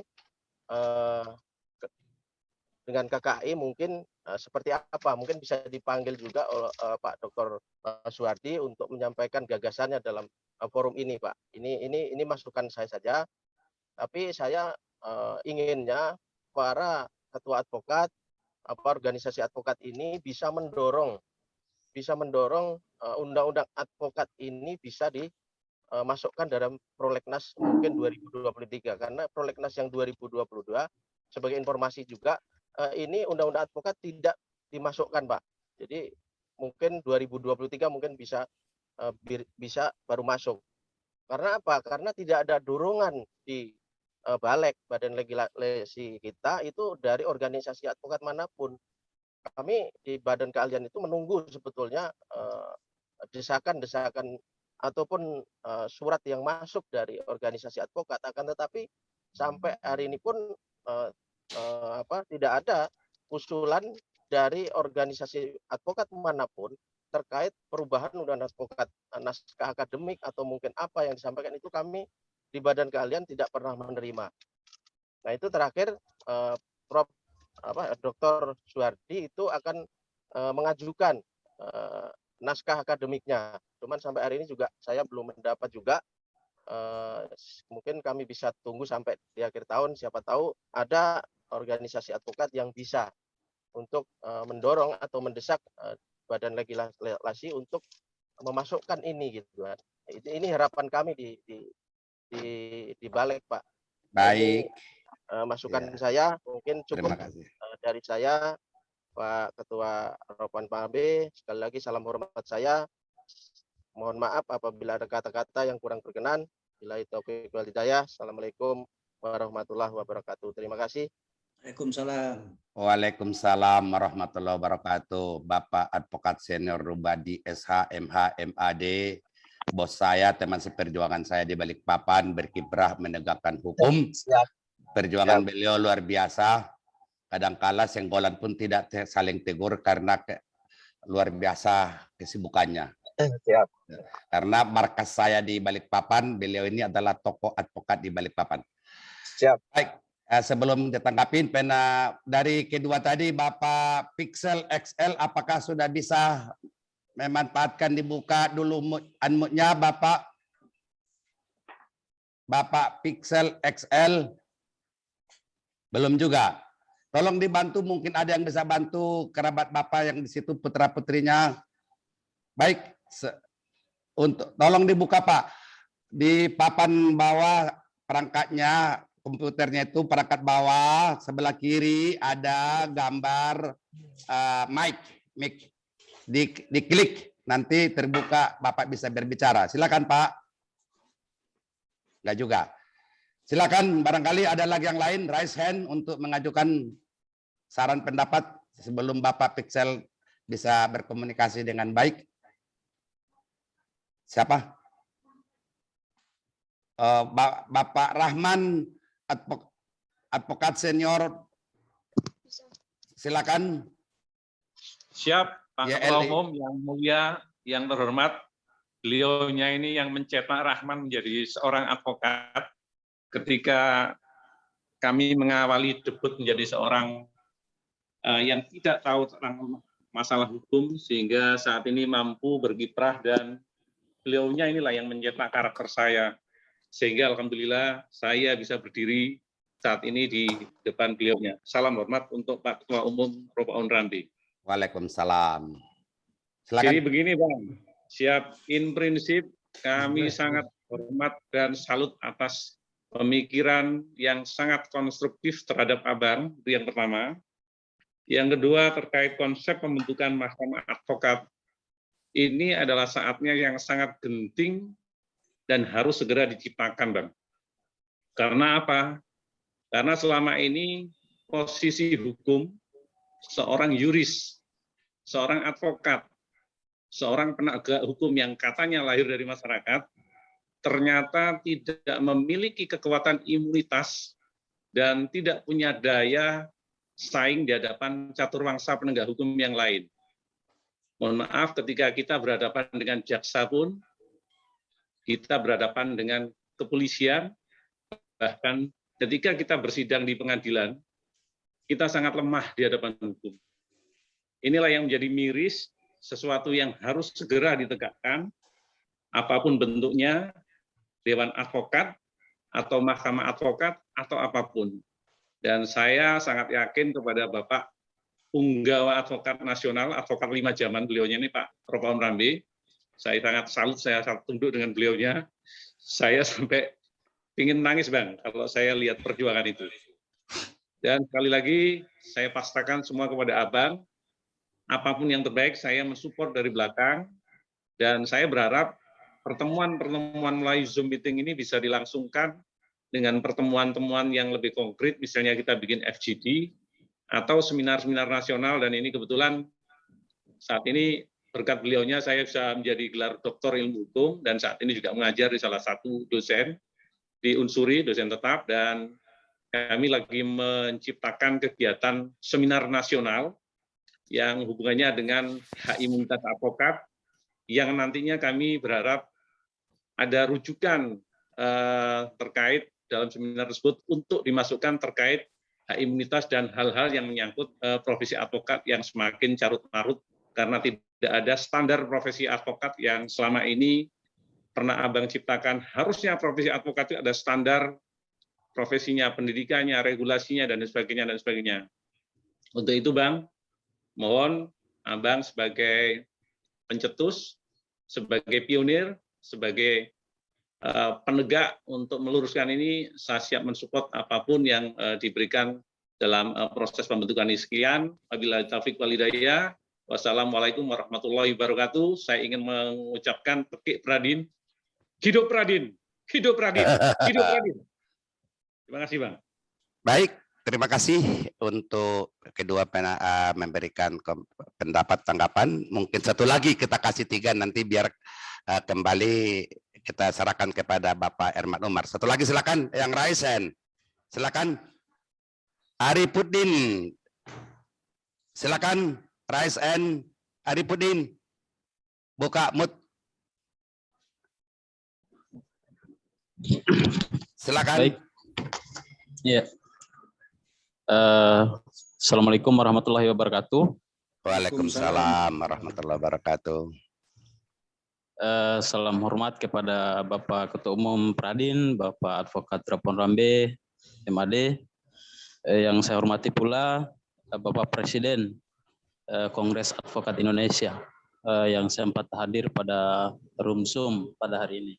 D: dengan KKAI, mungkin seperti apa, mungkin bisa dipanggil juga oleh Pak Dr. Suhardi untuk menyampaikan gagasannya dalam forum ini, Pak. Ini masukan saya saja, tapi saya inginnya para ketua advokat, organisasi advokat ini bisa mendorong undang-undang advokat ini bisa dimasukkan dalam prolegnas mungkin 2023, karena prolegnas yang 2022 sebagai informasi juga ini undang-undang advokat tidak dimasukkan, Pak. Jadi mungkin 2023 mungkin bisa baru masuk. Karena apa? Karena tidak ada dorongan di Balek, Badan Legislasi kita itu dari organisasi advokat manapun. Kami di Badan Keahlian itu menunggu sebetulnya desakan-desakan ataupun surat yang masuk dari organisasi advokat, akan tetapi sampai hari ini pun tidak ada usulan dari organisasi advokat manapun terkait perubahan undang-undang advokat, naskah akademik atau mungkin apa yang disampaikan itu kami di Badan Keahlian tidak pernah menerima. Nah, itu terakhir Prof. Dr. Suhardi itu akan mengajukan naskah akademiknya. Cuman sampai hari ini juga saya belum mendapat juga. Mungkin kami bisa tunggu sampai di akhir tahun, siapa tahu ada organisasi advokat yang bisa untuk mendorong atau mendesak Badan Legislasi untuk memasukkan ini gitu kan. Ini harapan kami di Balek, Pak.
B: Baik.
D: Ini, masukan saya mungkin cukup.
B: Terima kasih.
D: Dari saya, Pak Ketua Ropan Pabe, sekali lagi salam hormat saya. Mohon maaf apabila ada kata-kata yang kurang berkenan. Billahi taufiq wal hidayah. Assalamualaikum warahmatullahi wabarakatuh. Terima kasih.
C: Waalaikumsalam.
B: Waalaikumsalam warahmatullahi wabarakatuh. Bapak Advokat Senior Rubadi SH, MH, MAD, bos saya, teman seperjuangan saya di Balikpapan, berkiprah menegakkan hukum. Perjuangan beliau luar biasa. Kadangkala senggolan pun tidak saling tegur karena luar biasa kesibukannya.
D: Siap.
B: Karena markas saya di Balikpapan, beliau ini adalah tokoh advokat di Balikpapan.
D: Siap.
B: Baik, sebelum ditanggapin, dari kedua tadi, Bapak Pixel XL, apakah sudah bisa memanfaatkan dibuka dulu unmute-nya, Bapak? Bapak Pixel XL? Belum juga. Tolong dibantu, mungkin ada yang bisa bantu kerabat Bapak yang di situ, putra-putrinya. Baik, untuk tolong dibuka Pak. Di papan bawah perangkatnya, komputernya itu perangkat bawah, sebelah kiri ada gambar mic. Diklik, nanti terbuka, Bapak bisa berbicara. Silakan Pak. Enggak juga. Silakan, barangkali ada lagi yang lain, raise hand untuk mengajukan saran pendapat sebelum Bapak Pixel bisa berkomunikasi dengan baik. Siapa? Bapak Rahman, advokat senior. Silakan.
E: Siap, Pak
B: Ya,
E: Ketua Umum yang mulia, yang terhormat. Beliaunya ini yang mencetak Rahman menjadi seorang advokat. Ketika kami mengawali debut menjadi seorang yang tidak tahu tentang masalah hukum, sehingga saat ini mampu berkiprah, dan beliaunya inilah yang mencetak karakter saya. Sehingga alhamdulillah saya bisa berdiri saat ini di depan beliaunya. Salam hormat untuk Pak Ketua Umum Ropaun Rambi.
B: Waalaikumsalam. Silakan.
E: Jadi begini Bang, siap, in prinsip kami sangat hormat dan salut atas pemikiran yang sangat konstruktif terhadap Abang, itu yang pertama. Yang kedua terkait konsep pembentukan mahkamah advokat, ini adalah saatnya yang sangat genting dan harus segera diciptakan, Bang. Karena apa? Karena selama ini posisi hukum, seorang yuris, seorang advokat, seorang penegak hukum yang katanya lahir dari masyarakat, ternyata tidak memiliki kekuatan imunitas dan tidak punya daya saing di hadapan caturwangsa penegak hukum yang lain. Mohon maaf, ketika kita berhadapan dengan jaksa pun, kita berhadapan dengan kepolisian, bahkan ketika kita bersidang di pengadilan, kita sangat lemah di hadapan hukum. Inilah yang menjadi miris, sesuatu yang harus segera ditegakkan, apapun bentuknya, Dewan Advokat, atau Mahkamah Advokat, atau apapun. Dan saya sangat yakin kepada Bapak Punggawa Advokat Nasional, Advokat 5 zaman beliaunya ini Pak Ropaun Rambi. Saya sangat salut, saya sangat tunduk dengan beliaunya. Saya sampai ingin nangis Bang, kalau saya lihat perjuangan itu. Dan sekali lagi, saya pastikan semua kepada Abang, apapun yang terbaik, saya mensupport dari belakang, dan saya berharap pertemuan-pertemuan melalui Zoom meeting ini bisa dilangsungkan dengan pertemuan-temuan yang lebih konkret, misalnya kita bikin FGD, atau seminar-seminar nasional, dan ini kebetulan saat ini berkat beliaunya saya bisa menjadi gelar doktor ilmu hukum, dan saat ini juga mengajar di salah satu dosen di Unsuri, dosen tetap, dan kami lagi menciptakan kegiatan seminar nasional yang hubungannya dengan hak imunitas advokat, yang nantinya kami berharap ada rujukan terkait dalam seminar tersebut untuk dimasukkan terkait hak imunitas dan hal-hal yang menyangkut profesi advokat yang semakin carut-marut karena tidak ada standar profesi advokat yang selama ini pernah Abang ciptakan. Harusnya profesi advokat itu ada standar profesinya, pendidikannya, regulasinya, dan sebagainya, dan sebagainya. Untuk itu, Bang, mohon Abang sebagai pencetus, sebagai pionir, sebagai penegak untuk meluruskan ini, saya siap mensupport apapun yang diberikan dalam proses pembentukan ini. Sekian, wabillahi taufiq wal hidayah. Wassalamualaikum warahmatullahi wabarakatuh. Saya ingin mengucapkan Tekik Pradin, hidup Pradin, Hidup Radin. Hidup Radin. Terima kasih, Bang.
B: Baik, terima kasih untuk kedua memberikan pendapat tanggapan. Mungkin satu lagi kita kasih 3 nanti biar kembali kita serahkan kepada Bapak Erman Umar. Satu lagi silakan yang raise hand. Silakan Arifuddin. Silakan raise hand Arifuddin. Buka mute. Silakan.
F: Baik. Ya. Assalamualaikum warahmatullahi wabarakatuh.
B: Waalaikumsalam warahmatullahi wabarakatuh.
F: Salam hormat kepada Bapak Ketua Umum Pradin, Bapak Advokat Rapon Rambe, MAD. Yang saya hormati pula Bapak Presiden Kongres Advokat Indonesia yang sempat hadir pada room Zoom pada hari ini.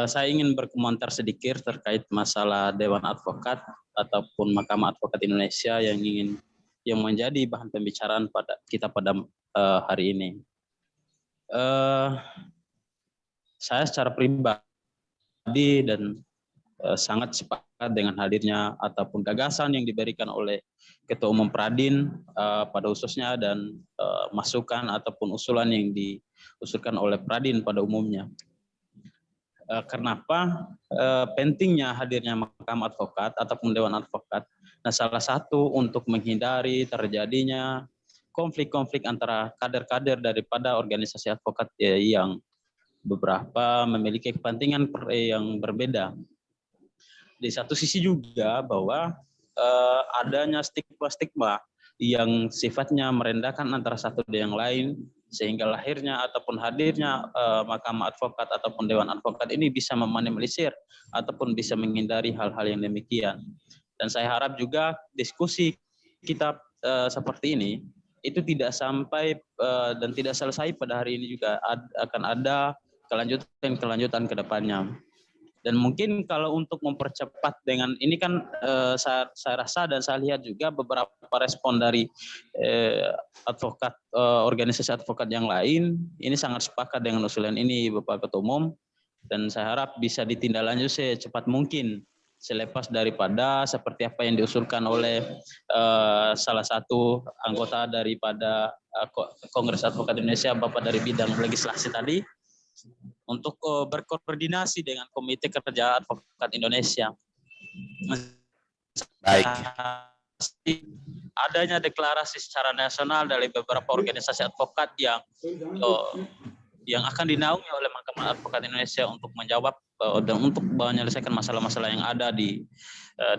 F: Saya ingin berkomentar sedikit terkait masalah Dewan Advokat ataupun Mahkamah Advokat Indonesia yang menjadi bahan pembicaraan pada hari ini. Saya secara pribadi dan sangat sepakat dengan hadirnya ataupun gagasan yang diberikan oleh Ketua Umum Pradin pada khususnya dan masukan ataupun usulan yang diusulkan oleh Pradin pada umumnya. Kenapa pentingnya hadirnya Mahkamah Advokat ataupun Dewan Advokat? Nah, salah satu untuk menghindari terjadinya konflik-konflik antara kader-kader daripada organisasi advokat yang beberapa memiliki kepentingan yang berbeda. Di satu sisi juga bahwa adanya stigma-stigma yang sifatnya merendahkan antara satu dengan yang lain, sehingga lahirnya ataupun hadirnya Mahkamah Advokat ataupun Dewan Advokat ini bisa meminimalisir ataupun bisa menghindari hal-hal yang demikian. Dan saya harap juga diskusi kita seperti ini itu tidak sampai dan tidak selesai pada hari ini, juga akan ada kelanjutan ke depannya. Dan mungkin kalau untuk mempercepat dengan ini kan saya rasa dan saya lihat juga beberapa respon dari advokat organisasi advokat yang lain ini sangat sepakat dengan usulan ini Bapak Ketua Umum, dan saya harap bisa ditindaklanjuti secepat mungkin selepas daripada seperti apa yang diusulkan oleh salah satu anggota daripada Kongres Advokat Indonesia, Bapak dari bidang legislasi tadi, untuk berkoordinasi dengan Komite Kerja Advokat Indonesia.
B: Baik.
F: Adanya deklarasi secara nasional dari beberapa organisasi advokat yang akan dinaungi oleh Mahkamah Advokat Indonesia untuk menjawab dan untuk menyelesaikan masalah-masalah yang ada di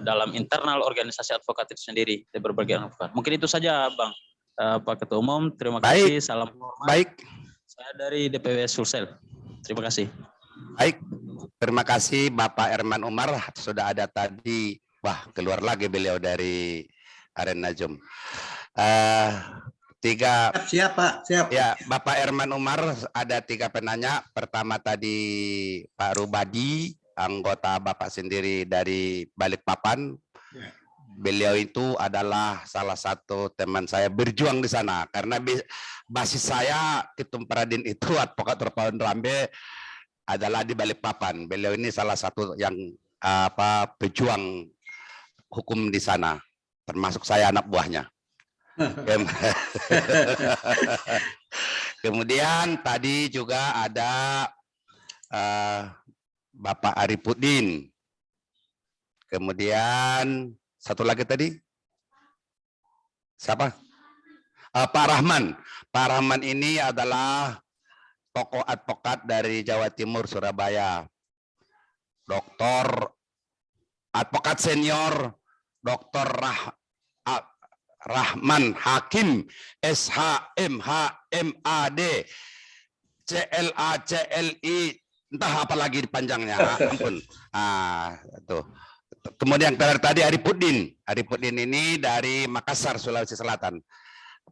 F: dalam internal organisasi advokat itu sendiri dari berbagai advokat. Mungkin itu saja, Bang Pak Ketua Umum. Terima kasih. Salam hormat.
B: Baik.
F: Saya dari DPW Sulsel. Terima kasih.
B: Baik, terima kasih Bapak Erman Umar. Sudah ada tadi, wah keluar lagi beliau dari Arena Zoom.
C: Siap Pak, siap.
B: Ya, Bapak Erman Umar ada 3 penanya. Pertama tadi Pak Rubadi, anggota Bapak sendiri dari Balikpapan.
C: Ya.
B: Beliau itu adalah salah satu teman saya berjuang di sana, karena basis saya Ketum Pradin itu Advokat Rapon Rambe adalah di Balikpapan. Beliau ini salah satu yang pejuang hukum di sana, termasuk saya anak buahnya. Kemudian tadi juga ada Bapak Arifuddin. Kemudian satu lagi tadi siapa? Pak Rahman. Pak Rahman ini adalah tokoh advokat dari Jawa Timur, Surabaya. Doktor advokat senior Dr. Rahman Hakim SHMH MAD CLA CLI entah apa lagi panjangnya, ampun. Tuh. Kemudian tadi Arifuddin ini dari Makassar, Sulawesi Selatan.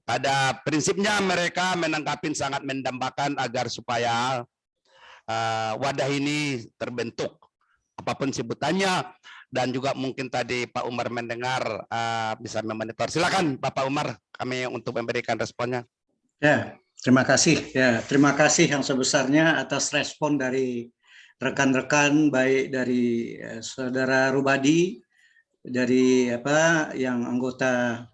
B: Pada prinsipnya mereka menanggapi sangat mendambakan agar supaya wadah ini terbentuk, apapun sebutannya, dan juga mungkin tadi Pak Umar mendengar bisa memonitor. Silakan Bapak Umar, kami untuk memberikan responnya.
C: Ya, terima kasih. Ya, terima kasih yang sebesarnya atas respon dari rekan-rekan baik dari saudara Rubadi, dari yang anggota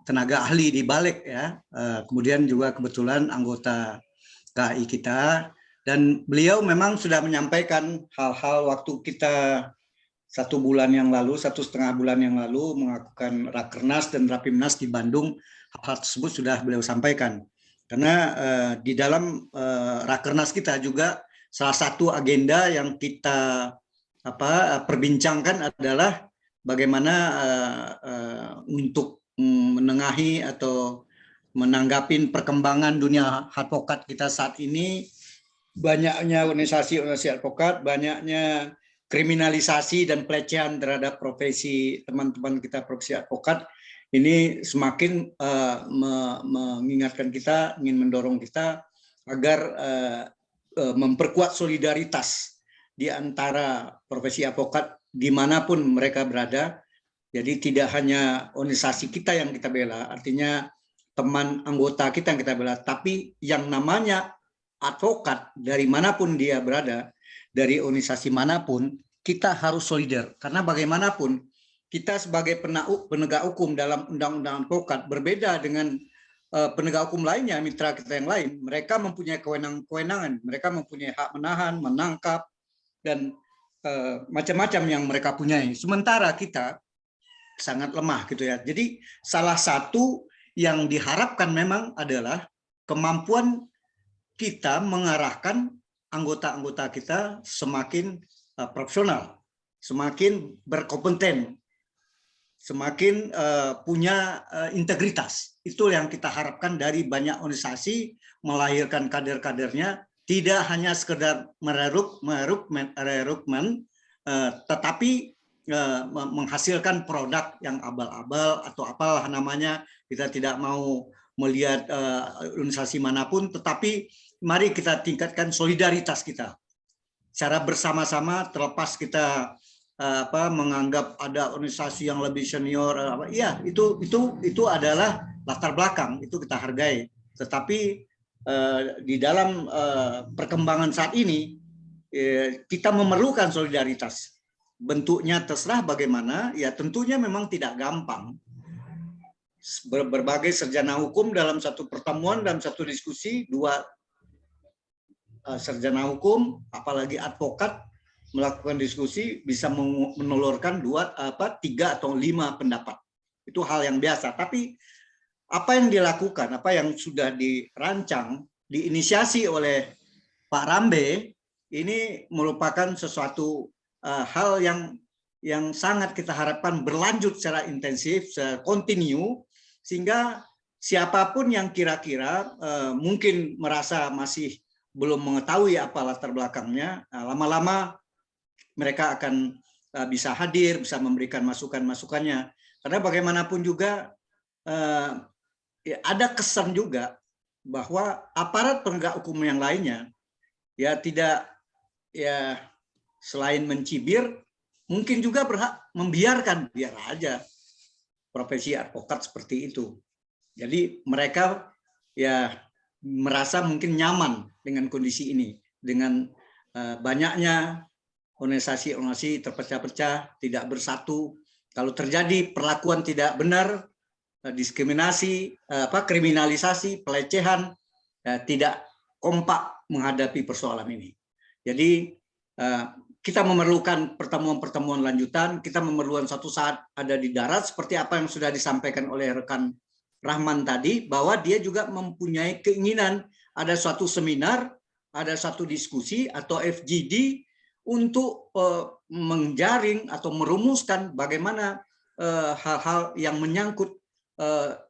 C: tenaga ahli di Balik ya, kemudian juga kebetulan anggota KAI kita, dan beliau memang sudah menyampaikan hal-hal waktu kita 1,5 bulan yang lalu melakukan Rakernas dan Rapimnas di Bandung. Hal tersebut sudah beliau sampaikan. Karena di dalam Rakernas kita juga salah satu agenda yang kita perbincangkan adalah bagaimana untuk menengahi atau menanggapi perkembangan dunia advokat kita saat ini, banyaknya organisasi advokat, banyaknya kriminalisasi dan pelecehan terhadap profesi teman-teman kita profesi advokat. Ini semakin mengingatkan kita, ingin mendorong kita agar memperkuat solidaritas di antara profesi advokat dimanapun mereka berada. Jadi tidak hanya organisasi kita yang kita bela, artinya teman anggota kita yang kita bela, tapi yang namanya advokat dari manapun dia berada, dari organisasi manapun, kita harus solidar. Karena bagaimanapun kita sebagai penegak hukum dalam undang-undang advokat berbeda dengan penegak hukum lainnya, mitra kita yang lain. Mereka mempunyai kewenangan, mereka mempunyai hak menahan, menangkap, dan macam-macam yang mereka punyai. Sementara kita sangat lemah gitu ya. Jadi salah satu yang diharapkan memang adalah kemampuan kita mengarahkan anggota-anggota kita semakin profesional, semakin berkompeten, semakin punya integritas. Itu yang kita harapkan dari banyak organisasi melahirkan kader-kadernya, tidak hanya sekedar merekrutmen, tetapi menghasilkan produk yang abal-abal atau apalah namanya. Kita tidak mau melihat organisasi manapun, tetapi mari kita tingkatkan solidaritas kita secara bersama-sama, terlepas kita menganggap ada organisasi yang lebih senior, ya itu adalah latar belakang, itu kita hargai. Tetapi di dalam perkembangan saat ini kita memerlukan solidaritas. Bentuknya terserah bagaimana, ya tentunya memang tidak gampang. Berbagai sarjana hukum dalam satu pertemuan, dalam satu diskusi, 2 sarjana hukum, apalagi advokat melakukan diskusi bisa menelurkan 3 atau 5 pendapat. Itu hal yang biasa. Tapi apa yang dilakukan, apa yang sudah dirancang, diinisiasi oleh Pak Rambe, ini merupakan sesuatu hal yang sangat kita harapkan berlanjut secara intensif, secara kontinu, sehingga siapapun yang kira-kira mungkin merasa masih belum mengetahui apa latar belakangnya, lama-lama mereka akan bisa hadir, bisa memberikan masukan-masukannya. Karena bagaimanapun juga ada kesan juga bahwa aparat penegak hukum yang lainnya ya tidak, ya selain mencibir, mungkin juga berhak membiarkan, biar aja profesi advokat seperti itu. Jadi mereka ya merasa mungkin nyaman dengan kondisi ini, dengan banyaknya organisasi-organisasi terpecah-pecah, tidak bersatu. Kalau terjadi perlakuan tidak benar, diskriminasi, kriminalisasi, pelecehan, tidak kompak menghadapi persoalan ini. Jadi kita memerlukan pertemuan-pertemuan lanjutan, kita memerlukan suatu saat ada di darat, seperti apa yang sudah disampaikan oleh rekan Rahman tadi, bahwa dia juga mempunyai keinginan ada suatu seminar, ada suatu diskusi atau FGD untuk menjaring atau merumuskan bagaimana hal-hal yang menyangkut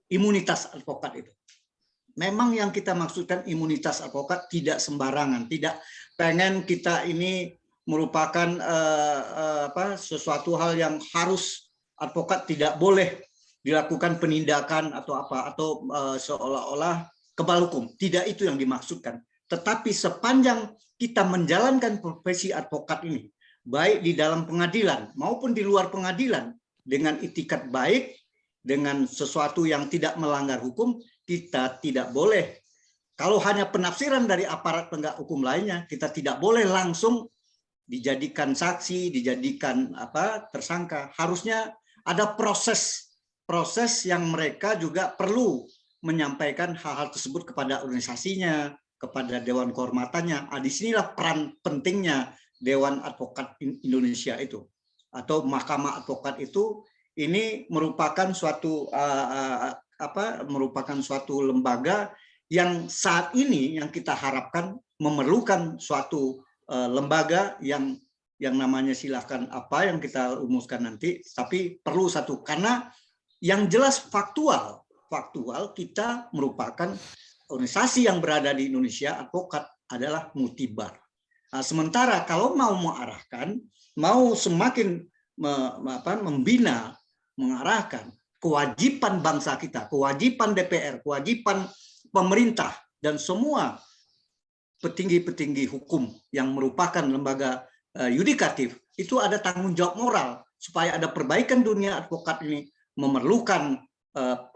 C: imunitas advokat itu. Memang yang kita maksudkan imunitas advokat tidak sembarangan, tidak pengen kita ini merupakan sesuatu hal yang harus advokat tidak boleh dilakukan penindakan atau apa, atau seolah-olah kebal hukum. Tidak itu yang dimaksudkan. Tetapi sepanjang kita menjalankan profesi advokat ini, baik di dalam pengadilan maupun di luar pengadilan, dengan itikat baik, dengan sesuatu yang tidak melanggar hukum, kita tidak boleh Kalau hanya penafsiran dari aparat penegak hukum lainnya, kita tidak boleh langsung dijadikan saksi, dijadikan tersangka. Harusnya ada proses yang mereka juga perlu menyampaikan hal-hal tersebut kepada organisasinya, kepada Dewan Kehormatannya. Disinilah peran pentingnya Dewan Advokat Indonesia itu, atau Mahkamah Advokat itu. Ini merupakan suatu lembaga yang saat ini yang kita harapkan memerlukan suatu lembaga yang namanya silahkan apa yang kita rumuskan nanti, tapi perlu satu, karena yang jelas faktual kita merupakan organisasi yang berada di Indonesia, advokat adalah multibar. Nah, sementara kalau mau mengarahkan, mau semakin membina, mengarahkan kewajiban bangsa kita, kewajiban DPR, kewajiban pemerintah, dan semua petinggi-petinggi hukum yang merupakan lembaga yudikatif, itu ada tanggung jawab moral supaya ada perbaikan. Dunia advokat ini memerlukan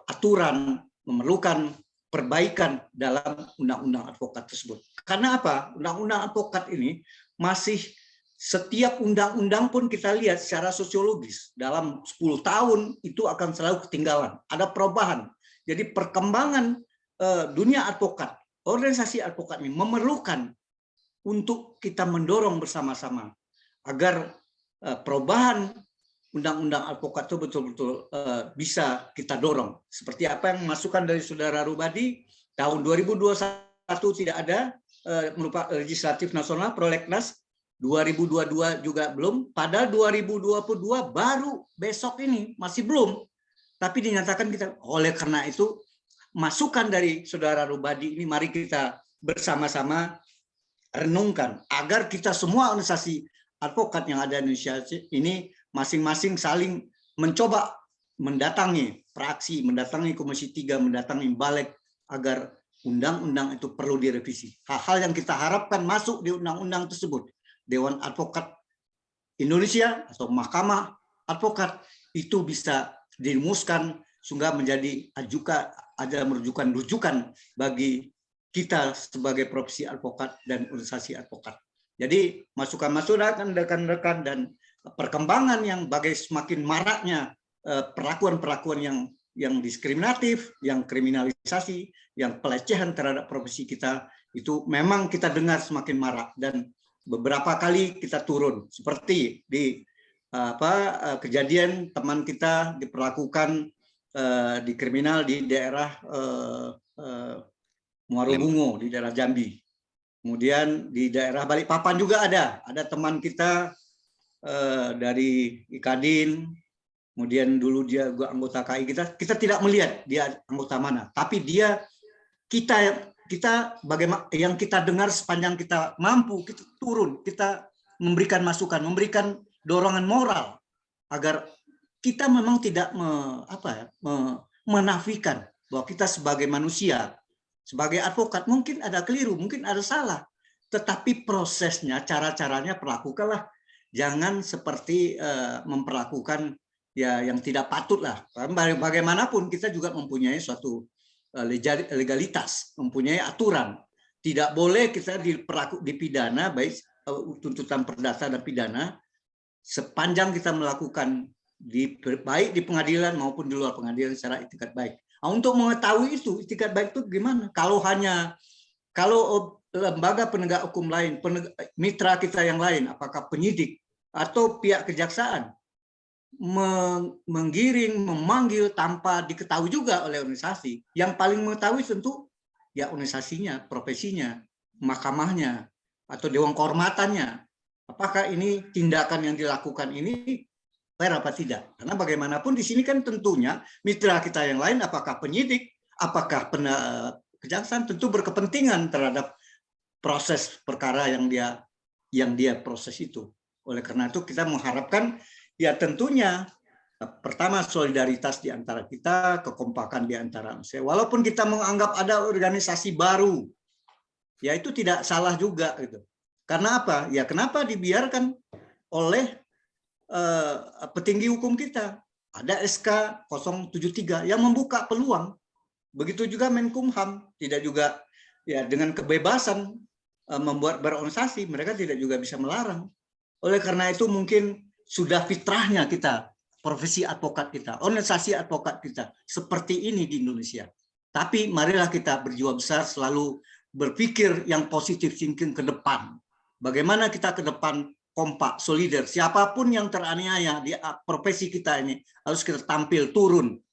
C: aturan, memerlukan perbaikan dalam undang-undang advokat tersebut. Karena apa? Undang-undang advokat ini masih, setiap undang-undang pun kita lihat secara sosiologis dalam 10 tahun itu akan selalu ketinggalan. Ada perubahan. Jadi perkembangan dunia advokat, organisasi advokat ini memerlukan untuk kita mendorong bersama-sama agar perubahan undang-undang advokat itu betul-betul bisa kita dorong. Seperti apa yang masukan dari Saudara Rubadi, tahun 2021 tidak ada merupakan legislatif nasional prolegnas, 2022 juga belum, pada 2022 baru besok ini masih belum, tapi dinyatakan kita. Oleh karena itu masukan dari Saudara Rubadi ini mari kita bersama-sama renungkan agar kita semua organisasi advokat yang ada di Indonesia ini masing-masing saling mencoba mendatangi praksi, mendatangi Komisi 3, mendatangi Balik agar undang-undang itu perlu direvisi. Hal-hal yang kita harapkan masuk di undang-undang tersebut. Dewan Advokat Indonesia atau Mahkamah Advokat itu bisa dirumuskan sehingga menjadi rujukan bagi kita sebagai profesi advokat dan organisasi advokat. Jadi masukan-masukan rekan-rekan dan perkembangan yang semakin maraknya perlakuan-perlakuan yang diskriminatif, yang kriminalisasi, yang pelecehan terhadap profesi kita, itu memang kita dengar semakin marak, dan beberapa kali kita turun, seperti di kejadian teman kita diperlakukan di kriminal di daerah Muarobungo, di daerah Jambi. Kemudian di daerah Balikpapan juga ada teman kita dari Ikadin. Kemudian dulu dia anggota KI kita tidak melihat dia anggota mana, tapi kita bagaimana yang kita dengar sepanjang kita mampu, kita turun, kita memberikan masukan, memberikan dorongan moral agar kita memang tidak menafikan bahwa kita sebagai manusia, sebagai advokat mungkin ada keliru, mungkin ada salah, tetapi prosesnya, cara-caranya perlakukanlah, jangan seperti memperlakukan yang tidak patut lah. Bagaimanapun kita juga mempunyai suatu legalitas, mempunyai aturan. Tidak boleh kita dipidana, baik tuntutan perdata dan pidana, sepanjang kita melakukan baik di pengadilan maupun di luar pengadilan secara itikat baik. Nah, untuk mengetahui itu itikat baik itu gimana? Kalau lembaga penegak hukum lain, mitra kita yang lain, apakah penyidik atau pihak kejaksaan menggiring, memanggil tanpa diketahui juga oleh organisasi. Yang paling mengetahui tentu ya organisasinya, profesinya, mahkamahnya, atau dewan kehormatannya. Apakah ini tindakan yang dilakukan ini fair apa tidak? Karena bagaimanapun di sini kan tentunya mitra kita yang lain, apakah penyidik, apakah kejaksaan, tentu berkepentingan terhadap proses perkara yang dia proses itu. Oleh karena itu kita mengharapkan ya tentunya pertama solidaritas di antara kita, kekompakan di antara manusia. Walaupun kita menganggap ada organisasi baru, ya itu tidak salah juga gitu. Karena apa? Ya kenapa dibiarkan oleh petinggi hukum kita? Ada SK 073 yang membuka peluang. Begitu juga Menkumham, tidak juga ya dengan kebebasan membuat berorganisasi, mereka tidak juga bisa melarang. Oleh karena itu mungkin sudah fitrahnya kita, profesi advokat kita, organisasi advokat kita seperti ini di Indonesia. Tapi marilah kita berjiwa besar, selalu berpikir yang positif thinking ke depan. Bagaimana kita ke depan kompak, solider. Siapapun yang teraniaya di profesi kita ini harus kita tampil turun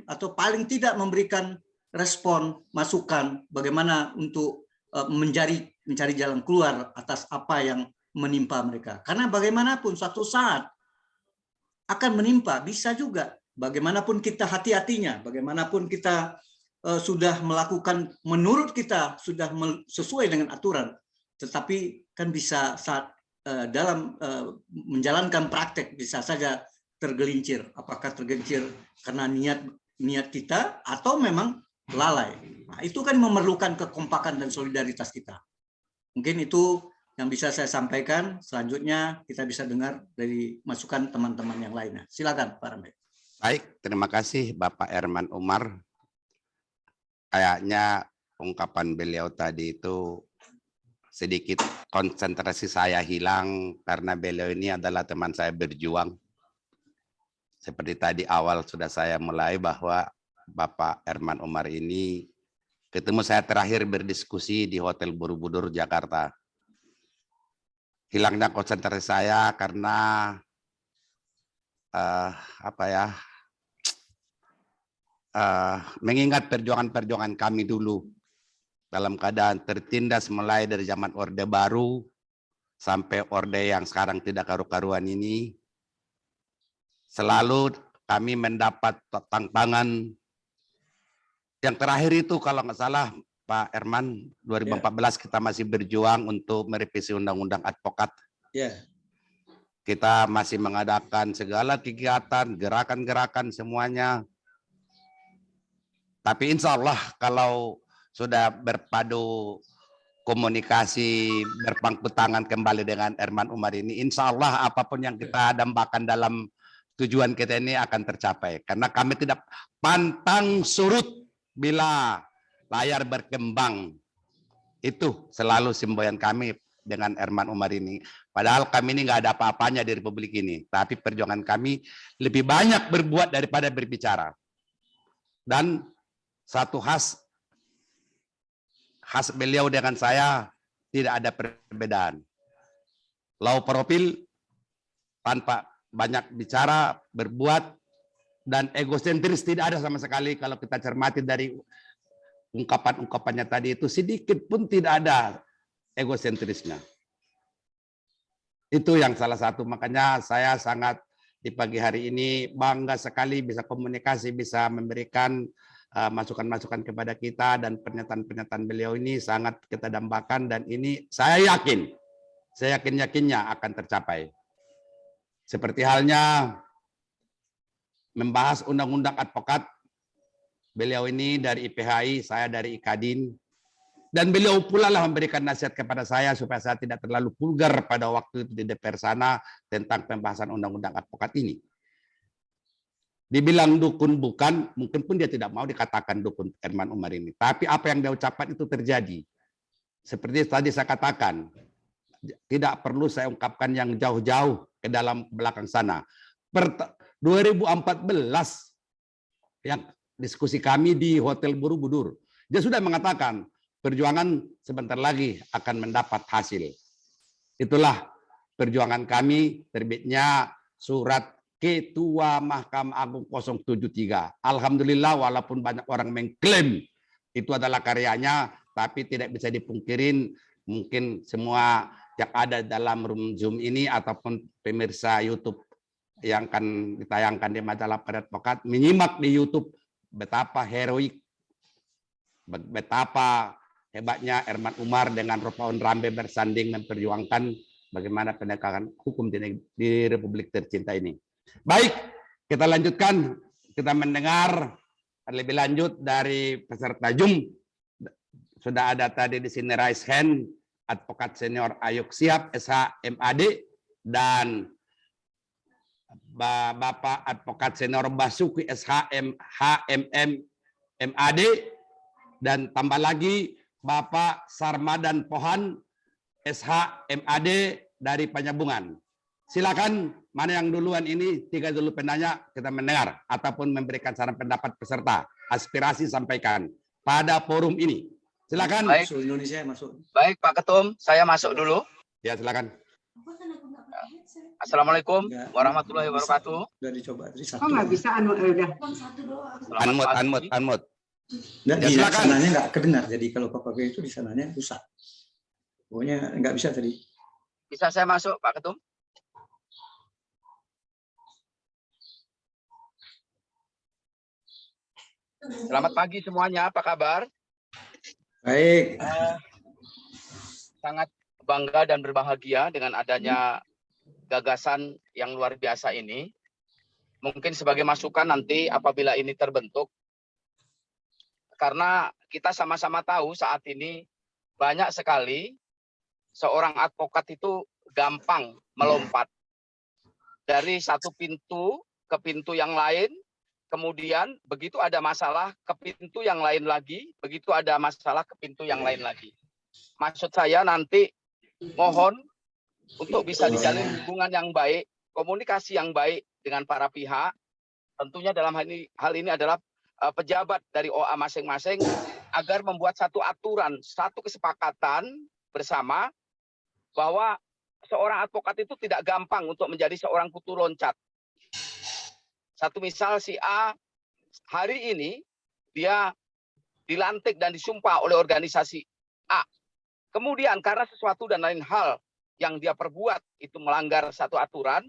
C: atau paling tidak memberikan respon, masukan bagaimana untuk mencari jalan keluar atas apa yang menimpa mereka. Karena bagaimanapun suatu saat akan menimpa, bisa juga. Bagaimanapun kita hati-hatinya, bagaimanapun kita sudah melakukan menurut kita sudah sesuai dengan aturan, tetapi kan bisa saat dalam menjalankan praktek bisa saja tergelincir. Apakah tergelincir karena niat kita atau memang lalai. Nah, itu kan memerlukan kekompakan dan solidaritas kita. Mungkin itu yang bisa saya sampaikan. Selanjutnya kita bisa dengar dari masukan teman-teman yang lainnya. Silakan Pak Rambe.
B: Baik, terima kasih Bapak Herman Umar. Kayaknya ungkapan beliau tadi itu sedikit konsentrasi saya hilang karena beliau ini adalah teman saya berjuang. Seperti tadi awal sudah saya mulai bahwa Bapak Herman Umar ini ketemu saya terakhir berdiskusi di Hotel Borobudur, Jakarta. Hilangnya konsentrasi saya karena mengingat perjuangan-perjuangan kami dulu dalam keadaan tertindas mulai dari zaman Orde Baru sampai Orde yang sekarang tidak karu-karuan ini. Selalu kami mendapat tantangan. Yang terakhir itu kalau nggak salah Pak Herman, 2014 kita masih berjuang untuk merevisi Undang-Undang Advokat. Kita masih mengadakan segala kegiatan, gerakan-gerakan semuanya. Tapi insya Allah kalau sudah berpadu komunikasi, berpangku tangan kembali dengan Herman Umar ini, insya Allah apapun yang kita dambakan dalam tujuan kita ini akan tercapai. Karena kami tidak pantang surut bila layar berkembang. Itu selalu semboyan kami dengan Herman Umar ini. Padahal kami ini nggak ada apa-apanya di Republik ini. Tapi perjuangan kami lebih banyak berbuat daripada berbicara. Dan satu khas beliau dengan saya tidak ada perbedaan. Low profil, tanpa banyak bicara, berbuat, dan egosentris tidak ada sama sekali. Kalau kita cermati dari ungkapan-ungkapannya tadi itu sedikit pun tidak ada egosentrisnya. Itu yang salah satu, makanya saya sangat di pagi hari ini bangga sekali bisa komunikasi, bisa memberikan masukan-masukan kepada kita, dan pernyataan-pernyataan beliau ini sangat kita dambakan, dan ini saya yakin-yakinnya akan tercapai. Seperti halnya membahas undang-undang advokat, beliau ini dari IPHI, saya dari IKADIN, dan beliau pula lah memberikan nasihat kepada saya supaya saya tidak terlalu vulgar pada waktu di DPR sana tentang pembahasan undang-undang advokat ini. Dibilang dukun bukan, mungkin pun dia tidak mau dikatakan dukun Herman Umar ini. Tapi apa yang dia ucapkan itu terjadi. Seperti tadi saya katakan, tidak perlu saya ungkapkan yang jauh-jauh ke dalam belakang sana. 2014 yang diskusi kami di Hotel Borobudur, dia sudah mengatakan perjuangan sebentar lagi akan mendapat hasil. Itulah perjuangan kami, terbitnya surat Ketua Mahkamah Agung 073. Alhamdulillah walaupun banyak orang mengklaim itu adalah karyanya, tapi tidak bisa dipungkirin mungkin semua yang ada dalam room Zoom ini ataupun pemirsa YouTube yang akan ditayangkan di majalah Pada Advokat menyimak di YouTube betapa heroik, betapa hebatnya Herman Umar dengan Ropaun Rambe bersanding memperjuangkan bagaimana penegakan hukum di Republik tercinta ini. Baik, kita lanjutkan. Kita mendengar lebih lanjut dari peserta Zoom. Sudah ada tadi di sini raise hand, Advokat Senior Ayuk Siap, SH MAD, dan Bapak Advokat Senior Basuki, SH HMM MAD, dan tambah lagi Bapak Sarmadan Pohan, SH MAD dari Penyambungan. Silakan, mana yang duluan ini, 3 dulu penanya, kita mendengar ataupun memberikan saran pendapat peserta, aspirasi sampaikan pada forum ini. Silakan.
C: Baik, Indonesia masuk.
G: Baik Pak Ketum, saya masuk dulu.
B: Ya, silakan.
G: Assalamualaikum warahmatullahi wabarakatuh.
C: Udah dicoba tadi satu.
H: Oh nggak bisa udah.
B: Unmute.
C: Nggak,
B: Ya,
C: di
B: silakan.
C: sananya nggak kedengar. Jadi kalau Bapak itu di sananya rusak. Pokoknya nggak bisa tadi.
G: Bisa saya masuk Pak Ketum? Selamat pagi semuanya, apa kabar?
C: Baik.
G: Sangat bangga dan berbahagia dengan adanya gagasan yang luar biasa ini. Mungkin sebagai masukan nanti apabila ini terbentuk, karena kita sama-sama tahu saat ini banyak sekali seorang advokat itu gampang melompat dari satu pintu ke pintu yang lain, kemudian begitu ada masalah ke pintu yang lain lagi, begitu ada masalah ke pintu yang lain lagi. Maksud saya nanti mohon untuk bisa dijalin hubungan yang baik, komunikasi yang baik dengan para pihak. Tentunya dalam hal ini adalah pejabat dari OA masing-masing agar membuat satu aturan, satu kesepakatan bersama bahwa seorang advokat itu tidak gampang untuk menjadi seorang kutu loncat. Satu misal si A hari ini dia dilantik dan disumpah oleh organisasi A. Kemudian karena sesuatu dan lain hal yang dia perbuat itu melanggar satu aturan,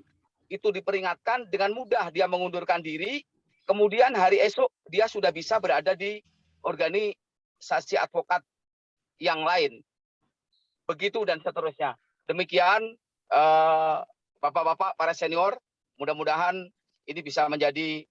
G: itu diperingatkan dengan mudah dia mengundurkan diri, kemudian hari esok dia sudah bisa berada di organisasi advokat yang lain. Begitu dan seterusnya. Demikian Bapak-bapak para senior, mudah-mudahan ini bisa menjadi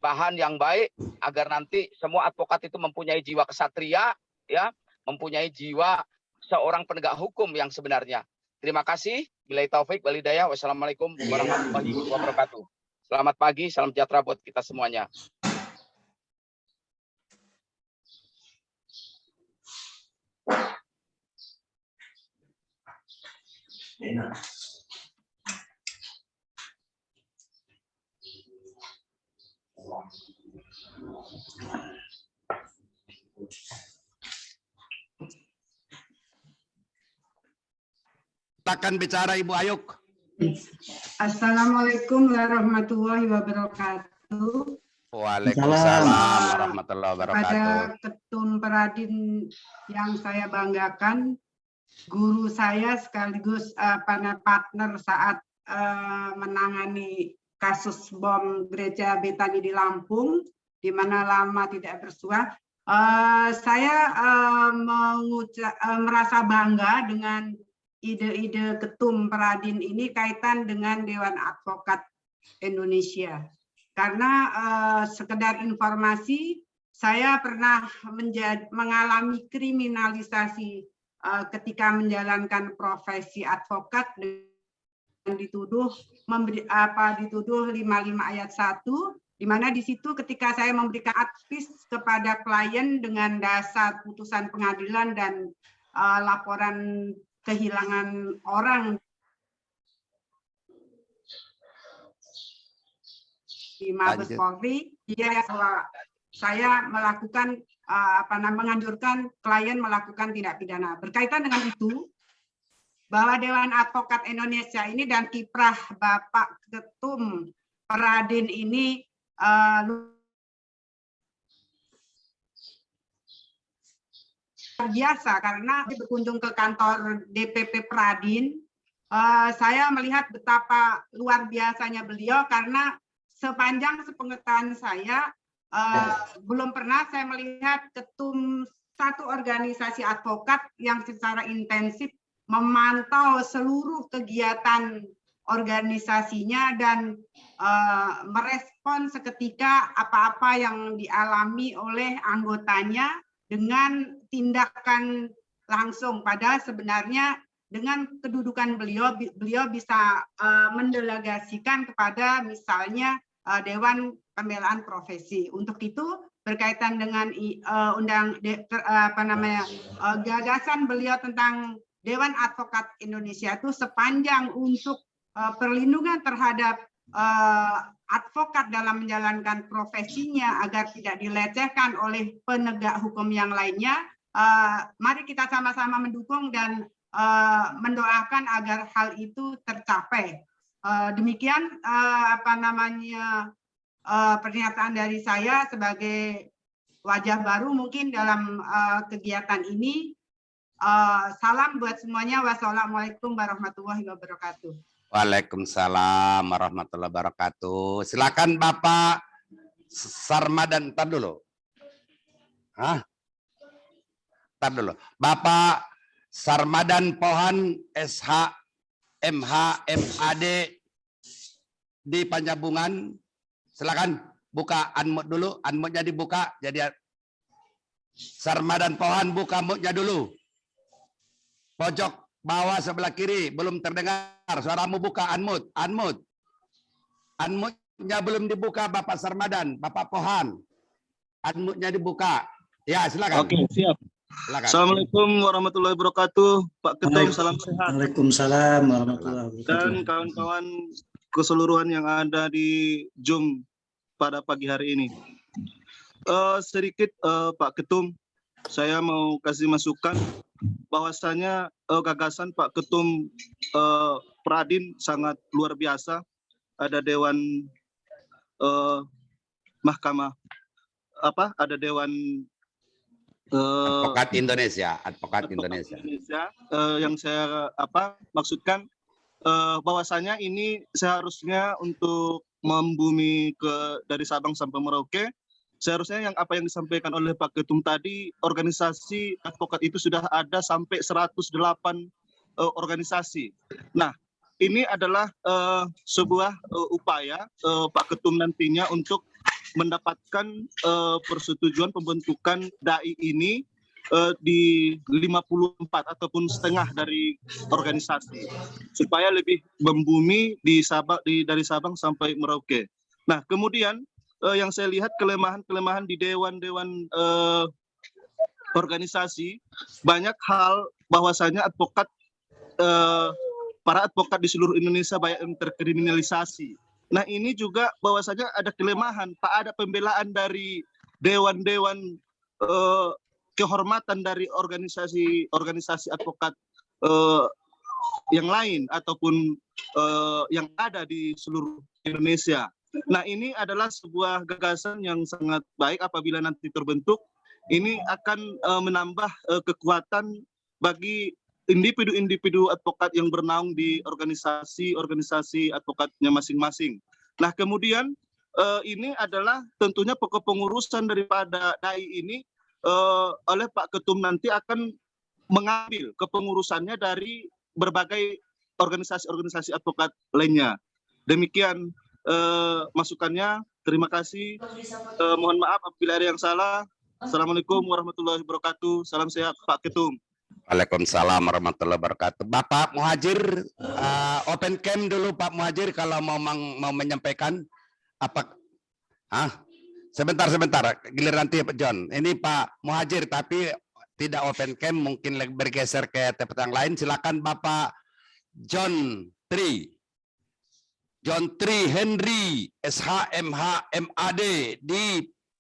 G: bahan yang baik agar nanti semua advokat itu mempunyai jiwa kesatria, ya, mempunyai jiwa seorang penegak hukum yang sebenarnya. Terima kasih. Billahi taufik wal hidayah. Wassalamualaikum warahmatullahi wabarakatuh. Selamat pagi, salam sejahtera buat kita semuanya.
B: Silakan bicara Ibu Ayuk.
H: Assalamualaikum warahmatullahi wabarakatuh.
B: Waalaikumsalam warahmatullahi
H: Pada
B: wabarakatuh.
H: Ketum Peradin yang saya banggakan, guru saya sekaligus partner saat menangani kasus bom gereja Betani di Lampung, di mana lama tidak bersua. Saya merasa bangga dengan ide-ide Ketum Peradin ini kaitan dengan Dewan Advokat Indonesia. Karena sekedar informasi, saya pernah mengalami kriminalisasi ketika menjalankan profesi advokat dan dituduh 55 ayat 1, di mana di situ ketika saya memberikan advis kepada klien dengan dasar putusan pengadilan dan laporan kehilangan orang di Mabes Polri, saya melakukan menganjurkan klien melakukan tindak pidana. Berkaitan dengan itu, bahwa Dewan Advokat Indonesia ini dan kiprah Bapak Ketum Peradin ini biasa, karena berkunjung ke kantor DPP Peradin, saya melihat betapa luar biasanya beliau, karena sepanjang sepengetahuan saya belum pernah saya melihat ketum satu organisasi advokat yang secara intensif memantau seluruh kegiatan organisasinya dan merespon seketika apa-apa yang dialami oleh anggotanya dengan tindakan langsung. Padahal sebenarnya dengan kedudukan beliau bisa mendelegasikan kepada misalnya Dewan Pembelaan Profesi. Untuk itu berkaitan dengan gagasan beliau tentang Dewan Advokat Indonesia itu sepanjang untuk perlindungan terhadap advokat dalam menjalankan profesinya agar tidak dilecehkan oleh penegak hukum yang lainnya. Mari kita sama-sama mendukung dan mendoakan agar hal itu tercapai. Demikian pernyataan dari saya sebagai wajah baru mungkin dalam kegiatan ini. Salam buat semuanya. Wassalamualaikum warahmatullahi wabarakatuh.
B: Waalaikumsalam warahmatullahi wabarakatuh. Silakan Bapak Sarmadan, tar dulu. Tar dulu. Bapak Sarmadan Pohan SH MH MAD di Panjabungan. Silakan buka unmute dulu, unmute-nya dibuka. Jadi Sarmadan Pohan buka mute-nya dulu. Pojok bawah sebelah kiri belum terdengar. Suaramu buka unmute, unmute. Unmute-nya belum dibuka Bapak Sarmadan, Bapak Pohan. Unmute-nya dibuka. Ya, silakan.
I: Oke, siap.
B: Silakan.
I: Assalamualaikum warahmatullahi wabarakatuh. Pak Ketum, salam sehat.
C: Waalaikumsalam warahmatullahi wabarakatuh.
I: Dan kawan-kawan keseluruhan yang ada di Zoom pada pagi hari ini. Sedikit Pak Ketum, saya mau kasih masukan bahwasanya gagasan Pak Ketum Pradin sangat luar biasa. Ada Dewan Mahkamah ada Dewan
B: Advokat Indonesia, Advokat Indonesia.
I: Yang saya maksudkan bahwasanya ini seharusnya untuk membumi dari Sabang sampai Merauke. Seharusnya yang disampaikan oleh Pak Ketum tadi, organisasi advokat itu sudah ada sampai 108 organisasi. Nah, ini adalah sebuah upaya Pak Ketum nantinya untuk mendapatkan persetujuan pembentukan DAI ini di 54 ataupun setengah dari organisasi, supaya lebih membumi dari Sabang sampai Merauke. Nah, kemudian yang saya lihat kelemahan di dewan-dewan organisasi, banyak hal bahwasanya para advokat di seluruh Indonesia banyak yang terkriminalisasi. Nah, ini juga bahwasanya ada kelemahan, tak ada pembelaan dari dewan-dewan kehormatan dari organisasi advokat yang lain ataupun yang ada di seluruh Indonesia. Nah, ini adalah sebuah gagasan yang sangat baik apabila nanti terbentuk. Ini akan menambah kekuatan bagi individu-individu advokat yang bernaung di organisasi advokatnya masing-masing. Nah, kemudian ini adalah tentunya pokok pengurusan daripada DAI ini oleh Pak Ketum nanti akan mengambil kepengurusannya dari berbagai organisasi-organisasi advokat lainnya. Demikian masukannya. Terima kasih. Mohon maaf apabila ada yang salah. Assalamualaikum warahmatullahi wabarakatuh. Salam sehat Pak Ketum.
B: Waalaikumsalam warahmatullahi wabarakatuh. Bapak Muhajir, open cam dulu Pak Muhajir kalau mau menyampaikan apa? Sebentar, giliran nanti Pak John. Ini Pak Muhajir tapi tidak open cam, mungkin bergeser ke tempat yang lain. Silakan Bapak John Tri Henry SHMH MAD di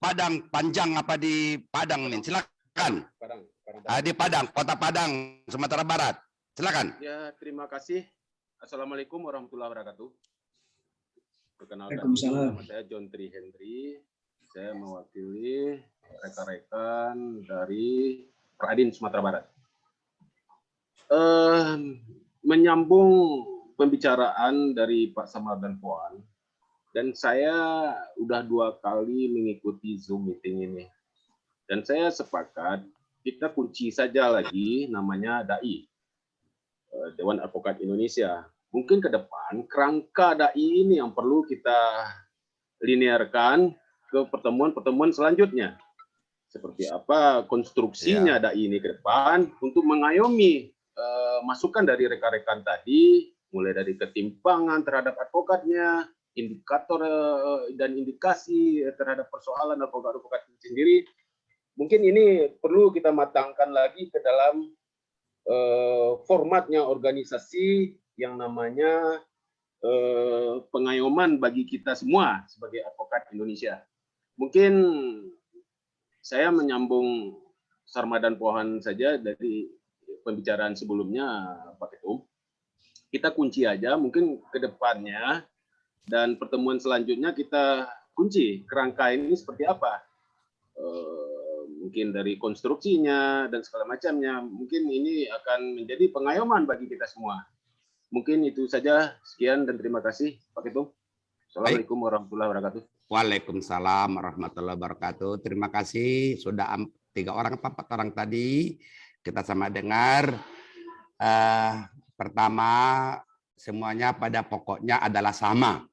B: Padang Panjang apa di Padang nih? Silakan. Di Padang, Kota Padang, Sumatera Barat. Silakan.
J: Ya, terima kasih. Assalamualaikum warahmatullahi wabarakatuh. Perkenalkan, nama saya John Tri Henry. Saya mewakili rekan-rekan dari Pradin Sumatera Barat. Menyambung pembicaraan dari Pak Sarmadan Pohan, dan saya udah 2 kali mengikuti Zoom meeting ini, dan saya sepakat kita kunci saja lagi namanya DAI, Dewan Advokat Indonesia. Mungkin ke depan kerangka DAI ini yang perlu kita linearkan ke pertemuan-pertemuan selanjutnya. Seperti apa konstruksinya DAI ini ke depan untuk mengayomi masukan dari rekan-rekan tadi, mulai dari ketimpangan terhadap advokatnya, indikator dan indikasi terhadap persoalan advokat itu sendiri, mungkin ini perlu kita matangkan lagi ke dalam formatnya organisasi yang namanya pengayoman bagi kita semua sebagai advokat Indonesia. Mungkin saya menyambung Sarma dan Pohan saja dari pembicaraan sebelumnya, Pak Ketum. Kita kunci aja mungkin ke depannya, dan pertemuan selanjutnya kita kunci kerangka ini seperti apa. Mungkin dari konstruksinya dan segala macamnya, mungkin ini akan menjadi pengayoman bagi kita semua. Mungkin itu saja, sekian dan terima kasih Pak Ketum. Assalamualaikum warahmatullahi wabarakatuh.
B: Waalaikumsalam warahmatullahi wabarakatuh. Terima kasih sudah 3 orang atau 4 orang tadi kita sama dengar. Pertama, semuanya pada pokoknya adalah sama.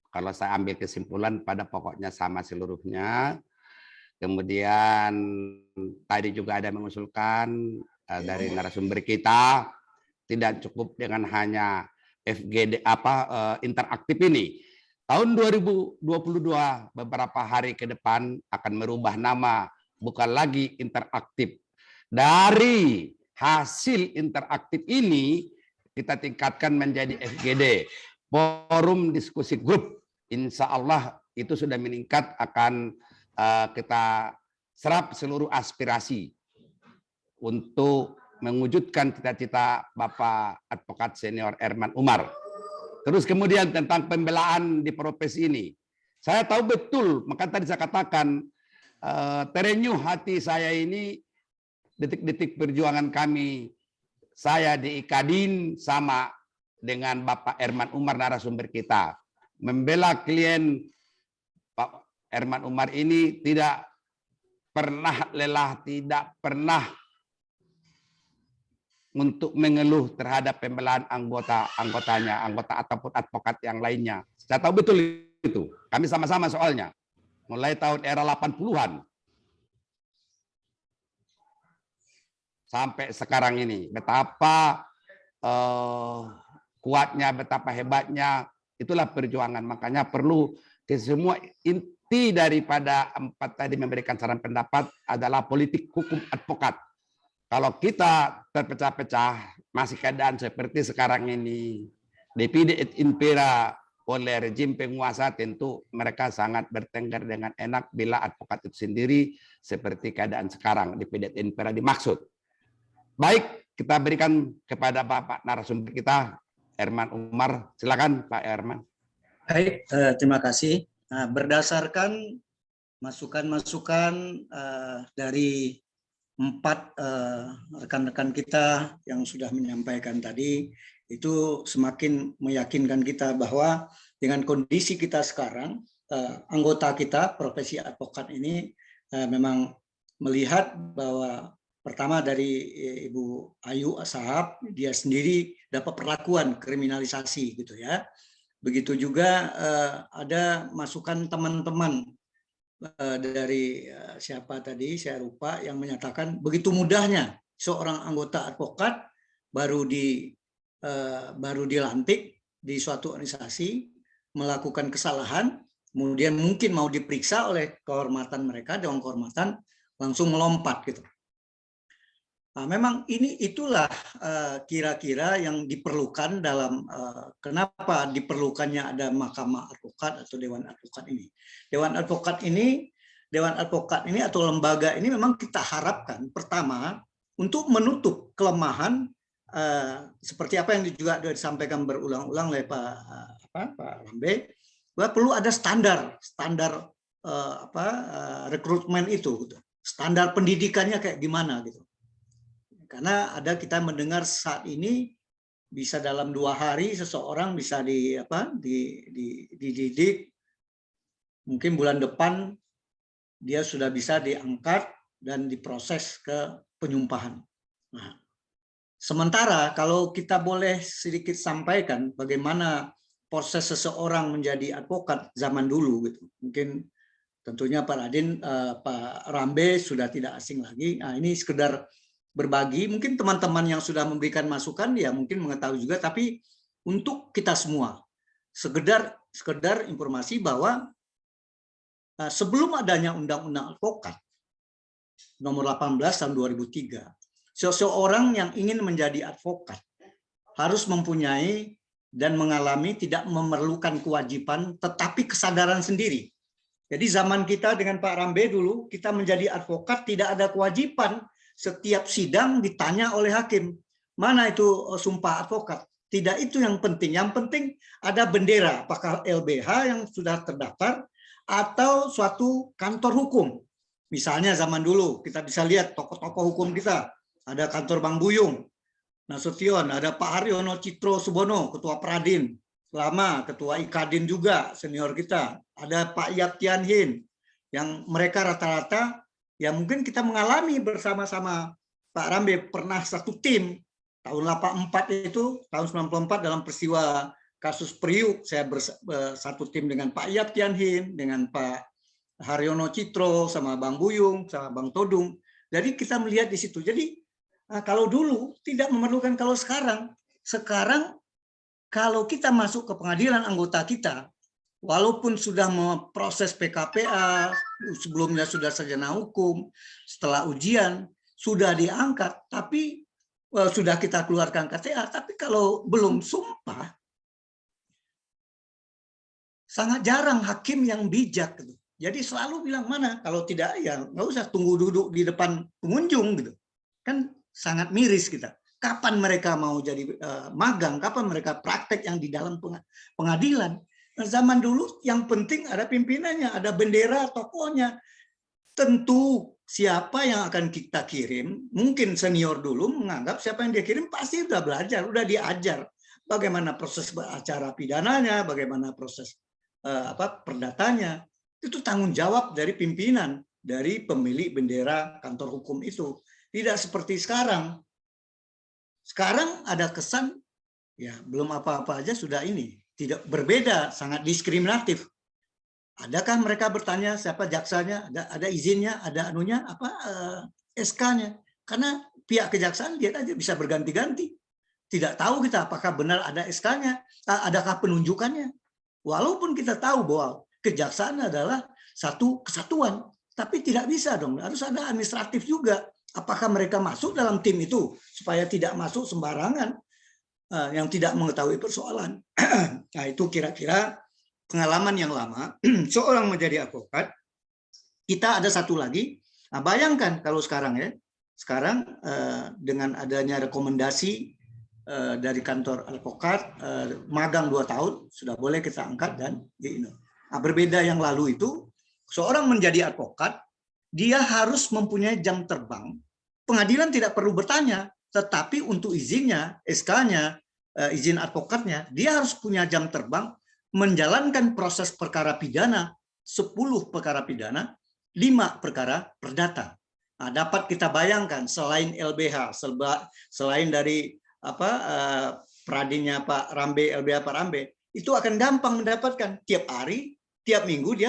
B: Kalau saya ambil kesimpulan, pada pokoknya sama seluruhnya. Kemudian tadi juga ada mengusulkan dari narasumber kita, tidak cukup dengan hanya FGD interaktif ini. Tahun 2022 beberapa hari ke depan akan merubah nama, bukan lagi interaktif. Dari hasil interaktif ini kita tingkatkan menjadi FGD, forum diskusi grup. Insya Allah itu sudah meningkat, akan kita serap seluruh aspirasi untuk mewujudkan cita-cita Bapak Advokat Senior Herman Umar. Terus kemudian tentang pembelaan di profesi ini, saya tahu betul, maka tadi saya katakan terenyuh hati saya ini detik-detik perjuangan kami, saya di Ikadin sama dengan Bapak Herman Umar narasumber kita, membela klien Pak Herman Umar ini tidak pernah lelah, tidak pernah untuk mengeluh terhadap pembelaan anggotanya, anggota ataupun advokat yang lainnya. Saya tahu betul itu. Kami sama-sama soalnya. Mulai tahun era 80-an. Sampai sekarang ini. Betapa kuatnya, betapa hebatnya. Itulah perjuangan. Makanya perlu ke semua inti daripada 4 tadi memberikan saran pendapat adalah politik hukum advokat. Kalau kita terpecah-pecah, masih keadaan seperti sekarang ini, divide et impera oleh rejim penguasa, tentu mereka sangat bertengkar dengan enak bila advokat itu sendiri seperti keadaan sekarang, divide et impera dimaksud. Baik, kita berikan kepada Bapak narasumber kita, Herman Umar. Silakan Pak Herman.
C: Baik, terima kasih. Nah, berdasarkan masukan-masukan dari 4 rekan-rekan kita yang sudah menyampaikan tadi, itu semakin meyakinkan kita bahwa dengan kondisi kita sekarang, anggota kita profesi advokat ini memang melihat bahwa pertama dari Ibu Ayu Ashab, dia sendiri dapat perlakuan kriminalisasi gitu ya. Begitu juga ada masukan teman-teman dari siapa tadi saya lupa, yang menyatakan begitu mudahnya seorang anggota advokat baru dilantik di suatu organisasi melakukan kesalahan, kemudian mungkin mau diperiksa oleh kehormatan mereka, dewan kehormatan, langsung melompat gitu. Nah, memang itulah kira-kira yang diperlukan dalam kenapa diperlukannya ada mahkamah advokat atau dewan advokat ini. Dewan advokat ini atau lembaga ini memang kita harapkan pertama untuk menutup kelemahan seperti apa yang juga disampaikan berulang-ulang oleh Pak Rambe, bahwa perlu ada standar rekrutmen itu, gitu. Standar pendidikannya kayak gimana gitu. Karena kita mendengar saat ini bisa dalam 2 hari seseorang bisa dididik, mungkin bulan depan dia sudah bisa diangkat dan diproses ke penyumpahan. Nah, sementara kalau kita boleh sedikit sampaikan bagaimana proses seseorang menjadi advokat zaman dulu gitu. Mungkin tentunya Pak Radin, Pak Rambe sudah tidak asing lagi. Nah, ini sekedar berbagi, mungkin teman-teman yang sudah memberikan masukan ya mungkin mengetahui juga, tapi untuk kita semua sekedar sekedar informasi bahwa sebelum adanya Undang-Undang Advokat nomor 18 tahun 2003, seseorang yang ingin menjadi advokat harus mempunyai dan mengalami tidak memerlukan kewajiban, tetapi kesadaran sendiri. Jadi zaman kita dengan Pak Rambe dulu, kita menjadi advokat tidak ada kewajiban setiap sidang ditanya oleh hakim. Mana itu sumpah advokat? Tidak itu yang penting. Yang penting ada bendera, apakah LBH yang sudah terdaftar atau suatu kantor hukum. Misalnya zaman dulu kita bisa lihat tokoh-tokoh hukum kita. Ada kantor Bang Buyung Nasution, ada Pak Haryono Citro Subono, Ketua Pradin, lama Ketua Ikadin juga, senior kita. Ada Pak Yap Tian Hin, yang mereka rata-rata ya mungkin kita mengalami bersama-sama. Pak Rambe pernah satu tim tahun 84 itu, tahun 94 dalam peristiwa kasus Priuk, saya satu tim dengan Pak Yap Tian Hin, dengan Pak Haryono Citro, sama Bang Buyung, sama Bang Todung. Jadi kita melihat di situ. Jadi kalau dulu tidak memerlukan, kalau sekarang kalau kita masuk ke pengadilan anggota kita, walaupun sudah memproses PKPA, sebelumnya sudah sarjana hukum, setelah ujian sudah diangkat, tapi sudah kita keluarkan KTA, tapi kalau belum sumpah, sangat jarang hakim yang bijak gitu. Jadi selalu bilang mana, kalau tidak ya nggak usah tunggu duduk di depan pengunjung gitu. Kan sangat miris kita. Kapan mereka mau jadi magang, kapan mereka praktek yang di dalam pengadilan. Nah, zaman dulu yang penting ada pimpinannya, ada bendera tokohnya. Tentu siapa yang akan kita kirim, mungkin senior dulu menganggap siapa yang dia kirim pasti sudah belajar, sudah diajar bagaimana proses acara pidananya, bagaimana proses perdatanya. Itu tanggung jawab dari pimpinan, dari pemilik bendera kantor hukum itu. Tidak seperti sekarang. Sekarang ada kesan, ya belum apa-apa aja sudah ini. Tidak berbeda, sangat diskriminatif. Adakah mereka bertanya siapa jaksanya, ada izinnya, ada anunya, SK-nya. Karena pihak kejaksaan lihat aja bisa berganti-ganti. Tidak tahu kita apakah benar ada SK-nya, adakah penunjukannya. Walaupun kita tahu bahwa kejaksaan adalah satu kesatuan, tapi tidak bisa dong, harus ada administratif juga. Apakah mereka masuk dalam tim itu supaya tidak masuk sembarangan yang tidak mengetahui persoalan. Nah, itu kira-kira pengalaman yang lama seorang menjadi advokat. Kita ada satu lagi. Nah, bayangkan kalau sekarang ya, sekarang dengan adanya rekomendasi dari kantor advokat, magang 2 tahun sudah boleh kita angkat dan nah, berbeda yang lalu itu, seorang menjadi advokat dia harus mempunyai jam terbang. Pengadilan tidak perlu bertanya, tetapi untuk izinnya, SK-nya, izin advokatnya, dia harus punya jam terbang menjalankan proses perkara pidana, 10 perkara pidana, 5 perkara perdata. Nah, dapat kita bayangkan selain LBH, selain dari pradinnya Pak Rambe, LBH Pak Rambe, itu akan gampang mendapatkan tiap hari, tiap minggu dia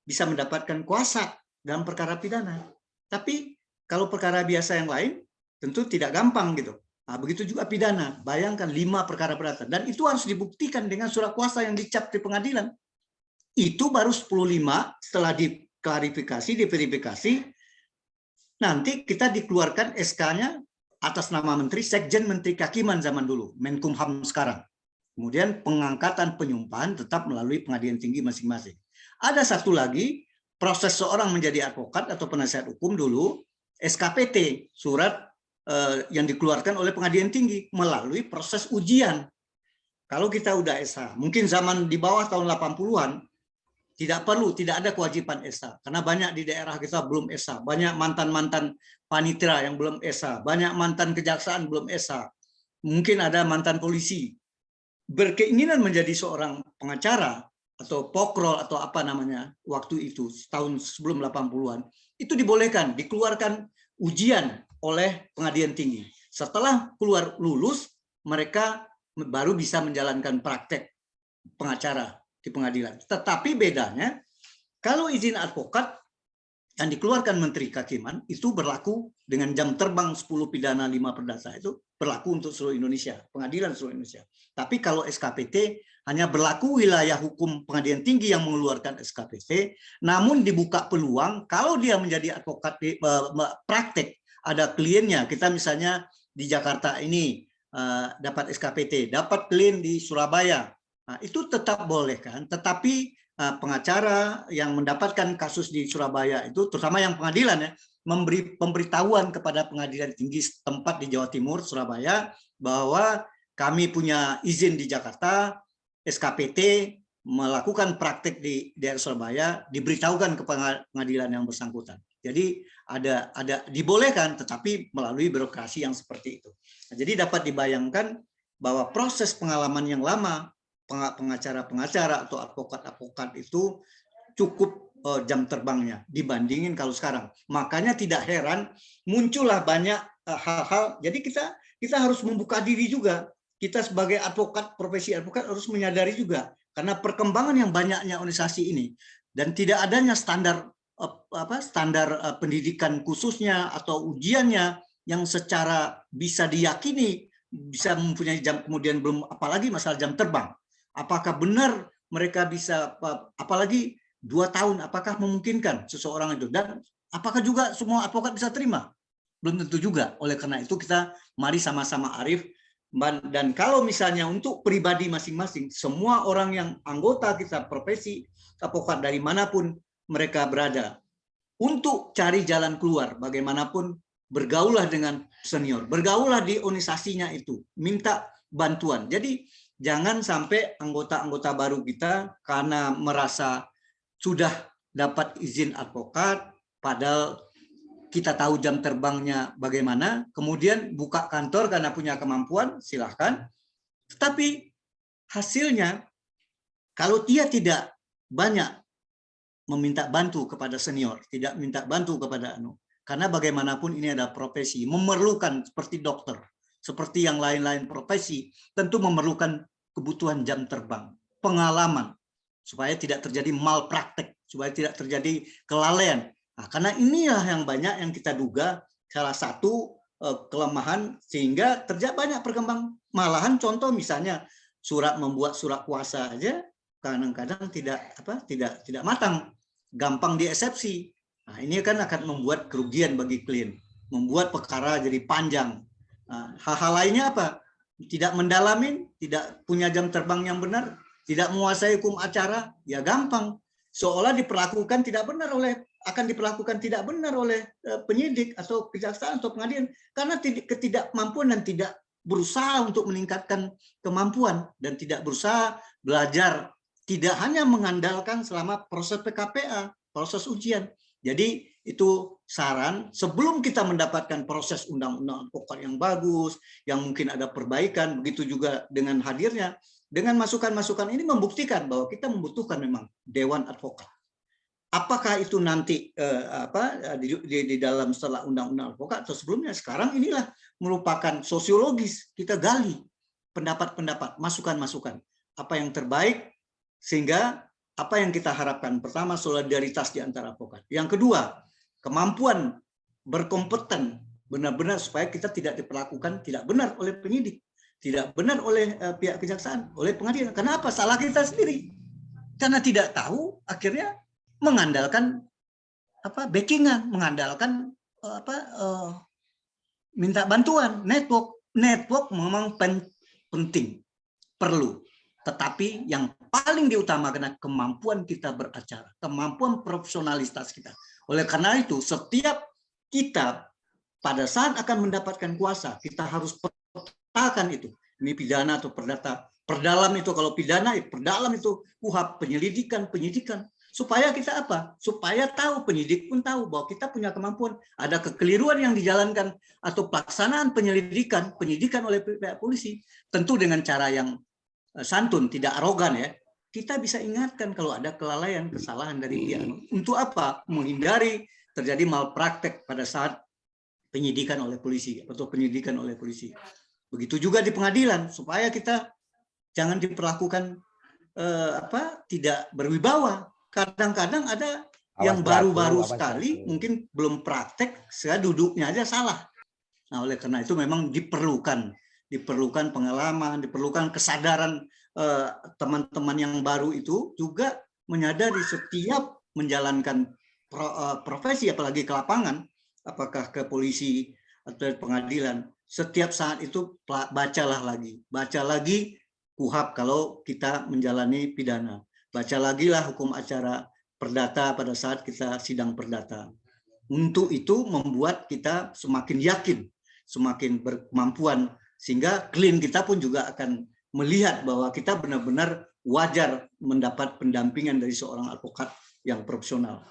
C: bisa mendapatkan kuasa dalam perkara pidana. Tapi kalau perkara biasa yang lain tentu tidak gampang gitu. Nah, begitu juga pidana. Bayangkan 5 perkara perdata dan itu harus dibuktikan dengan surat kuasa yang dicap di pengadilan. Itu baru 10/5 setelah diklarifikasi, diverifikasi. Nanti kita dikeluarkan SK-nya atas nama menteri, sekjen menteri kehakiman zaman dulu, Menkumham sekarang. Kemudian pengangkatan penyumpahan tetap melalui pengadilan tinggi masing-masing. Ada satu lagi, proses seorang menjadi advokat atau penasihat hukum dulu, SKPT, surat yang dikeluarkan oleh pengadilan tinggi melalui proses ujian. Kalau kita udah SH, mungkin zaman di bawah tahun 80-an, tidak ada kewajiban SH. Karena banyak di daerah kita belum SH. Banyak mantan-mantan panitera yang belum SH. Banyak mantan kejaksaan belum SH. Mungkin ada mantan polisi. Berkeinginan menjadi seorang pengacara, atau pokrol atau apa namanya waktu itu tahun sebelum 80-an itu dibolehkan, dikeluarkan ujian oleh pengadilan tinggi. Setelah lulus mereka baru bisa menjalankan praktek pengacara di pengadilan. Tetapi bedanya kalau izin advokat yang dikeluarkan Menteri Kehakiman itu berlaku dengan jam terbang 10 pidana 5 perdata, itu berlaku untuk seluruh Indonesia, pengadilan seluruh Indonesia. Tapi kalau SKPT hanya berlaku wilayah hukum pengadilan tinggi yang mengeluarkan SKPT, namun dibuka peluang kalau dia menjadi advokat praktek, ada kliennya, kita misalnya di Jakarta ini dapat SKPT, dapat klien di Surabaya, nah, itu tetap boleh kan, tetapi pengacara yang mendapatkan kasus di Surabaya itu, terutama yang pengadilan ya, memberi pemberitahuan kepada pengadilan tinggi tempat di Jawa Timur, Surabaya, bahwa kami punya izin di Jakarta, SKPT melakukan praktek di daerah Surabaya, diberitahukan ke pengadilan yang bersangkutan. Jadi ada dibolehkan, tetapi melalui birokrasi yang seperti itu. Nah, jadi dapat dibayangkan bahwa proses pengalaman yang lama pengacara-pengacara atau advokat-advokat itu cukup jam terbangnya dibandingin kalau sekarang. Makanya tidak heran muncullah banyak hal-hal. Jadi kita harus membuka diri juga. Kita sebagai advokat, profesi advokat harus menyadari juga karena perkembangan yang banyaknya organisasi ini dan tidak adanya standar pendidikan khususnya atau ujiannya yang secara bisa diyakini bisa mempunyai jam, kemudian belum, apalagi masalah jam terbang. Apakah benar mereka bisa, apalagi 2 tahun, apakah memungkinkan seseorang itu, dan apakah juga semua advokat bisa terima? Belum tentu juga. Oleh karena itu kita mari sama-sama arif. Dan kalau misalnya untuk pribadi masing-masing, semua orang yang anggota kita profesi advokat dari manapun mereka berada, untuk cari jalan keluar, bagaimanapun bergaullah dengan senior, bergaullah di organisasinya itu, minta bantuan. Jadi jangan sampai anggota-anggota baru kita karena merasa sudah dapat izin advokat, padahal kita tahu jam terbangnya bagaimana, kemudian buka kantor karena punya kemampuan, silahkan. Tetapi hasilnya, kalau dia tidak banyak meminta bantu kepada senior, tidak minta bantu kepada karena bagaimanapun ini ada profesi, memerlukan seperti dokter, seperti yang lain-lain profesi, tentu memerlukan kebutuhan jam terbang, pengalaman, supaya tidak terjadi malpraktek, supaya tidak terjadi kelalaian. Nah, karena inilah yang banyak yang kita duga salah satu kelemahan sehingga terjadi banyak perkembangan. Malahan contoh misalnya membuat surat kuasa aja kadang-kadang tidak matang, gampang dieksepsi. Nah, ini kan akan membuat kerugian bagi klien, membuat perkara jadi panjang. Nah, hal-hal lainnya apa? Tidak mendalamin, tidak punya jam terbang yang benar, tidak menguasai hukum acara, ya gampang. Seolah akan diperlakukan tidak benar oleh penyidik atau kejaksaan atau pengadilan karena ketidakmampuan dan tidak berusaha untuk meningkatkan kemampuan dan tidak berusaha belajar, tidak hanya mengandalkan selama proses PKPA, proses ujian. Jadi itu saran sebelum kita mendapatkan proses undang-undang advokat yang bagus, yang mungkin ada perbaikan, begitu juga dengan hadirnya, dengan masukan-masukan ini membuktikan bahwa kita membutuhkan memang Dewan Advokat. Apakah itu nanti di dalam setelah undang-undang advokat atau sebelumnya, sekarang inilah merupakan sosiologis, kita gali pendapat-pendapat, masukan-masukan, apa yang terbaik sehingga apa yang kita harapkan. Pertama, solidaritas di antara advokat. Yang kedua, kemampuan berkompeten benar-benar supaya kita tidak diperlakukan tidak benar oleh penyidik, tidak benar oleh pihak kejaksaan, oleh pengadilan. Kenapa? Salah kita sendiri. Karena tidak tahu, akhirnya mengandalkan backingan, mengandalkan minta bantuan. Network memang penting, perlu. Tetapi yang paling diutamakan adalah kemampuan kita beracara, kemampuan profesionalitas kita. Oleh karena itu, setiap kita pada saat akan mendapatkan kuasa, kita harus petakan itu. Ini pidana atau perdata. Perdalam itu, kalau pidana, perdalam itu KUHP, penyidikan. Supaya kita apa? Supaya tahu, penyidik pun tahu bahwa kita punya kemampuan. Ada kekeliruan yang dijalankan atau pelaksanaan penyidikan oleh pihak polisi. Tentu dengan cara yang santun, tidak arogan ya. Kita bisa ingatkan kalau ada kelalaian, kesalahan dari dia. Untuk apa? Menghindari terjadi malpraktek pada saat penyidikan oleh polisi atau penyidikan oleh polisi. Begitu juga di pengadilan, supaya kita jangan diperlakukan tidak berwibawa. Kadang-kadang ada yang baru-baru sekali, mungkin belum praktek, saya duduknya aja salah. Nah, oleh karena itu memang diperlukan pengalaman, diperlukan kesadaran teman-teman yang baru itu juga menyadari setiap menjalankan profesi, apalagi ke lapangan, apakah ke polisi atau pengadilan, setiap saat itu baca lagi KUHP kalau kita menjalani pidana, baca lagi lah hukum acara perdata pada saat kita sidang perdata. Untuk itu membuat kita semakin yakin, semakin berkemampuan, sehingga klien kita pun juga akan melihat bahwa kita benar-benar wajar mendapat pendampingan dari seorang advokat yang profesional.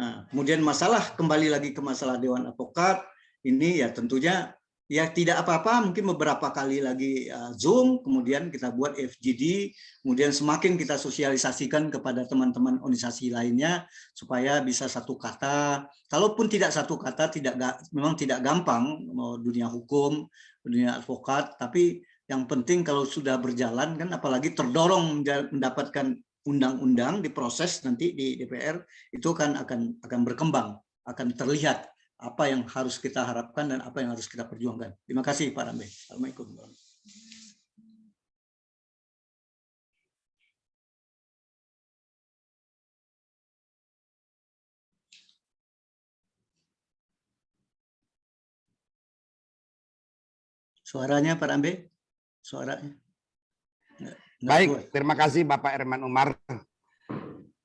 C: Nah, kemudian kembali lagi ke masalah Dewan Advokat, ini ya tentunya ya tidak apa-apa, mungkin beberapa kali lagi Zoom, kemudian kita buat FGD, kemudian semakin kita sosialisasikan kepada teman-teman organisasi lainnya, supaya bisa satu kata, kalaupun tidak satu kata, memang tidak gampang, dunia hukum, dunia advokat, tapi yang penting kalau sudah berjalan, kan apalagi terdorong mendapatkan undang-undang diproses nanti di DPR, itu kan akan berkembang, akan terlihat apa yang harus kita harapkan dan apa yang harus kita perjuangkan. Terima kasih Pak Rambe. Assalamualaikum. Suaranya Pak Rambe? Suaranya.
B: Baik, terima kasih Bapak Herman Umar.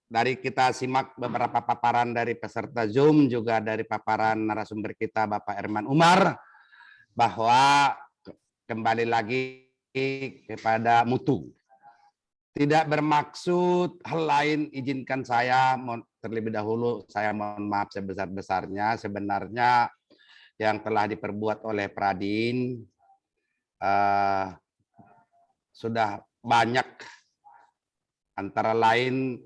B: Dari kita simak beberapa paparan dari peserta Zoom, juga dari paparan narasumber kita Bapak Herman Umar, bahwa kembali lagi kepada mutu. Tidak bermaksud hal lain, izinkan saya terlebih dahulu, saya mohon maaf sebesar-besarnya. Sebenarnya yang telah diperbuat oleh Pradin sudah banyak, antara lain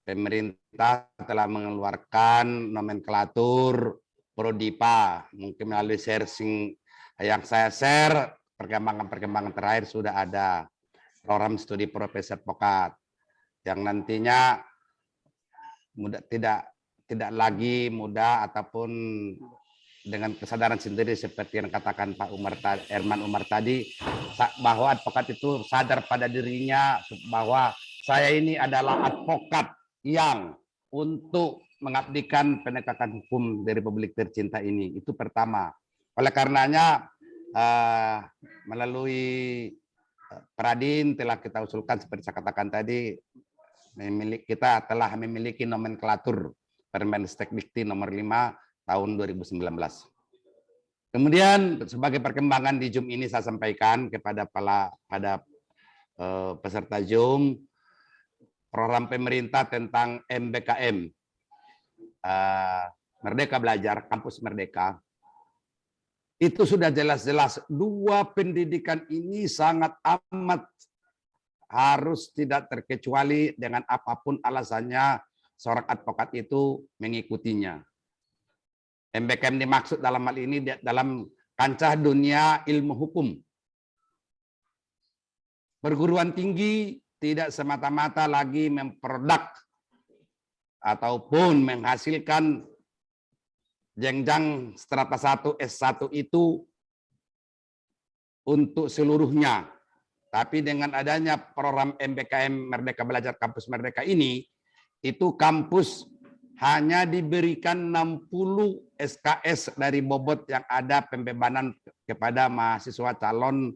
B: pemerintah telah mengeluarkan nomenklatur Prodipa, mungkin melalui sharing yang saya share, perkembangan terakhir sudah ada program studi profesi advokat yang nantinya tidak lagi mudah ataupun dengan kesadaran sendiri seperti yang katakan Pak Herman Umar tadi, bahwa advokat itu sadar pada dirinya bahwa saya ini adalah advokat yang untuk mengabdikan penegakan hukum dari Republik tercinta ini. Itu pertama. Oleh karenanya melalui Pradin telah kita usulkan seperti saya katakan tadi, kita telah memiliki nomenklatur Permendikbud Dikti nomor 5 tahun 2019. Kemudian sebagai perkembangan di Zoom ini saya sampaikan kepada peserta Zoom, program pemerintah tentang MBKM, Merdeka Belajar, Kampus Merdeka, itu sudah jelas-jelas dua pendidikan ini sangat amat harus tidak terkecuali dengan apapun alasannya seorang advokat itu mengikutinya. MBKM dimaksud dalam hal ini dalam kancah dunia ilmu hukum. Perguruan tinggi tidak semata-mata lagi memproduk ataupun menghasilkan jenjang strata 1 S1 itu untuk seluruhnya. Tapi dengan adanya program MBKM Merdeka Belajar Kampus Merdeka ini, itu kampus hanya diberikan 60 SKS dari bobot yang ada pembebanan kepada mahasiswa calon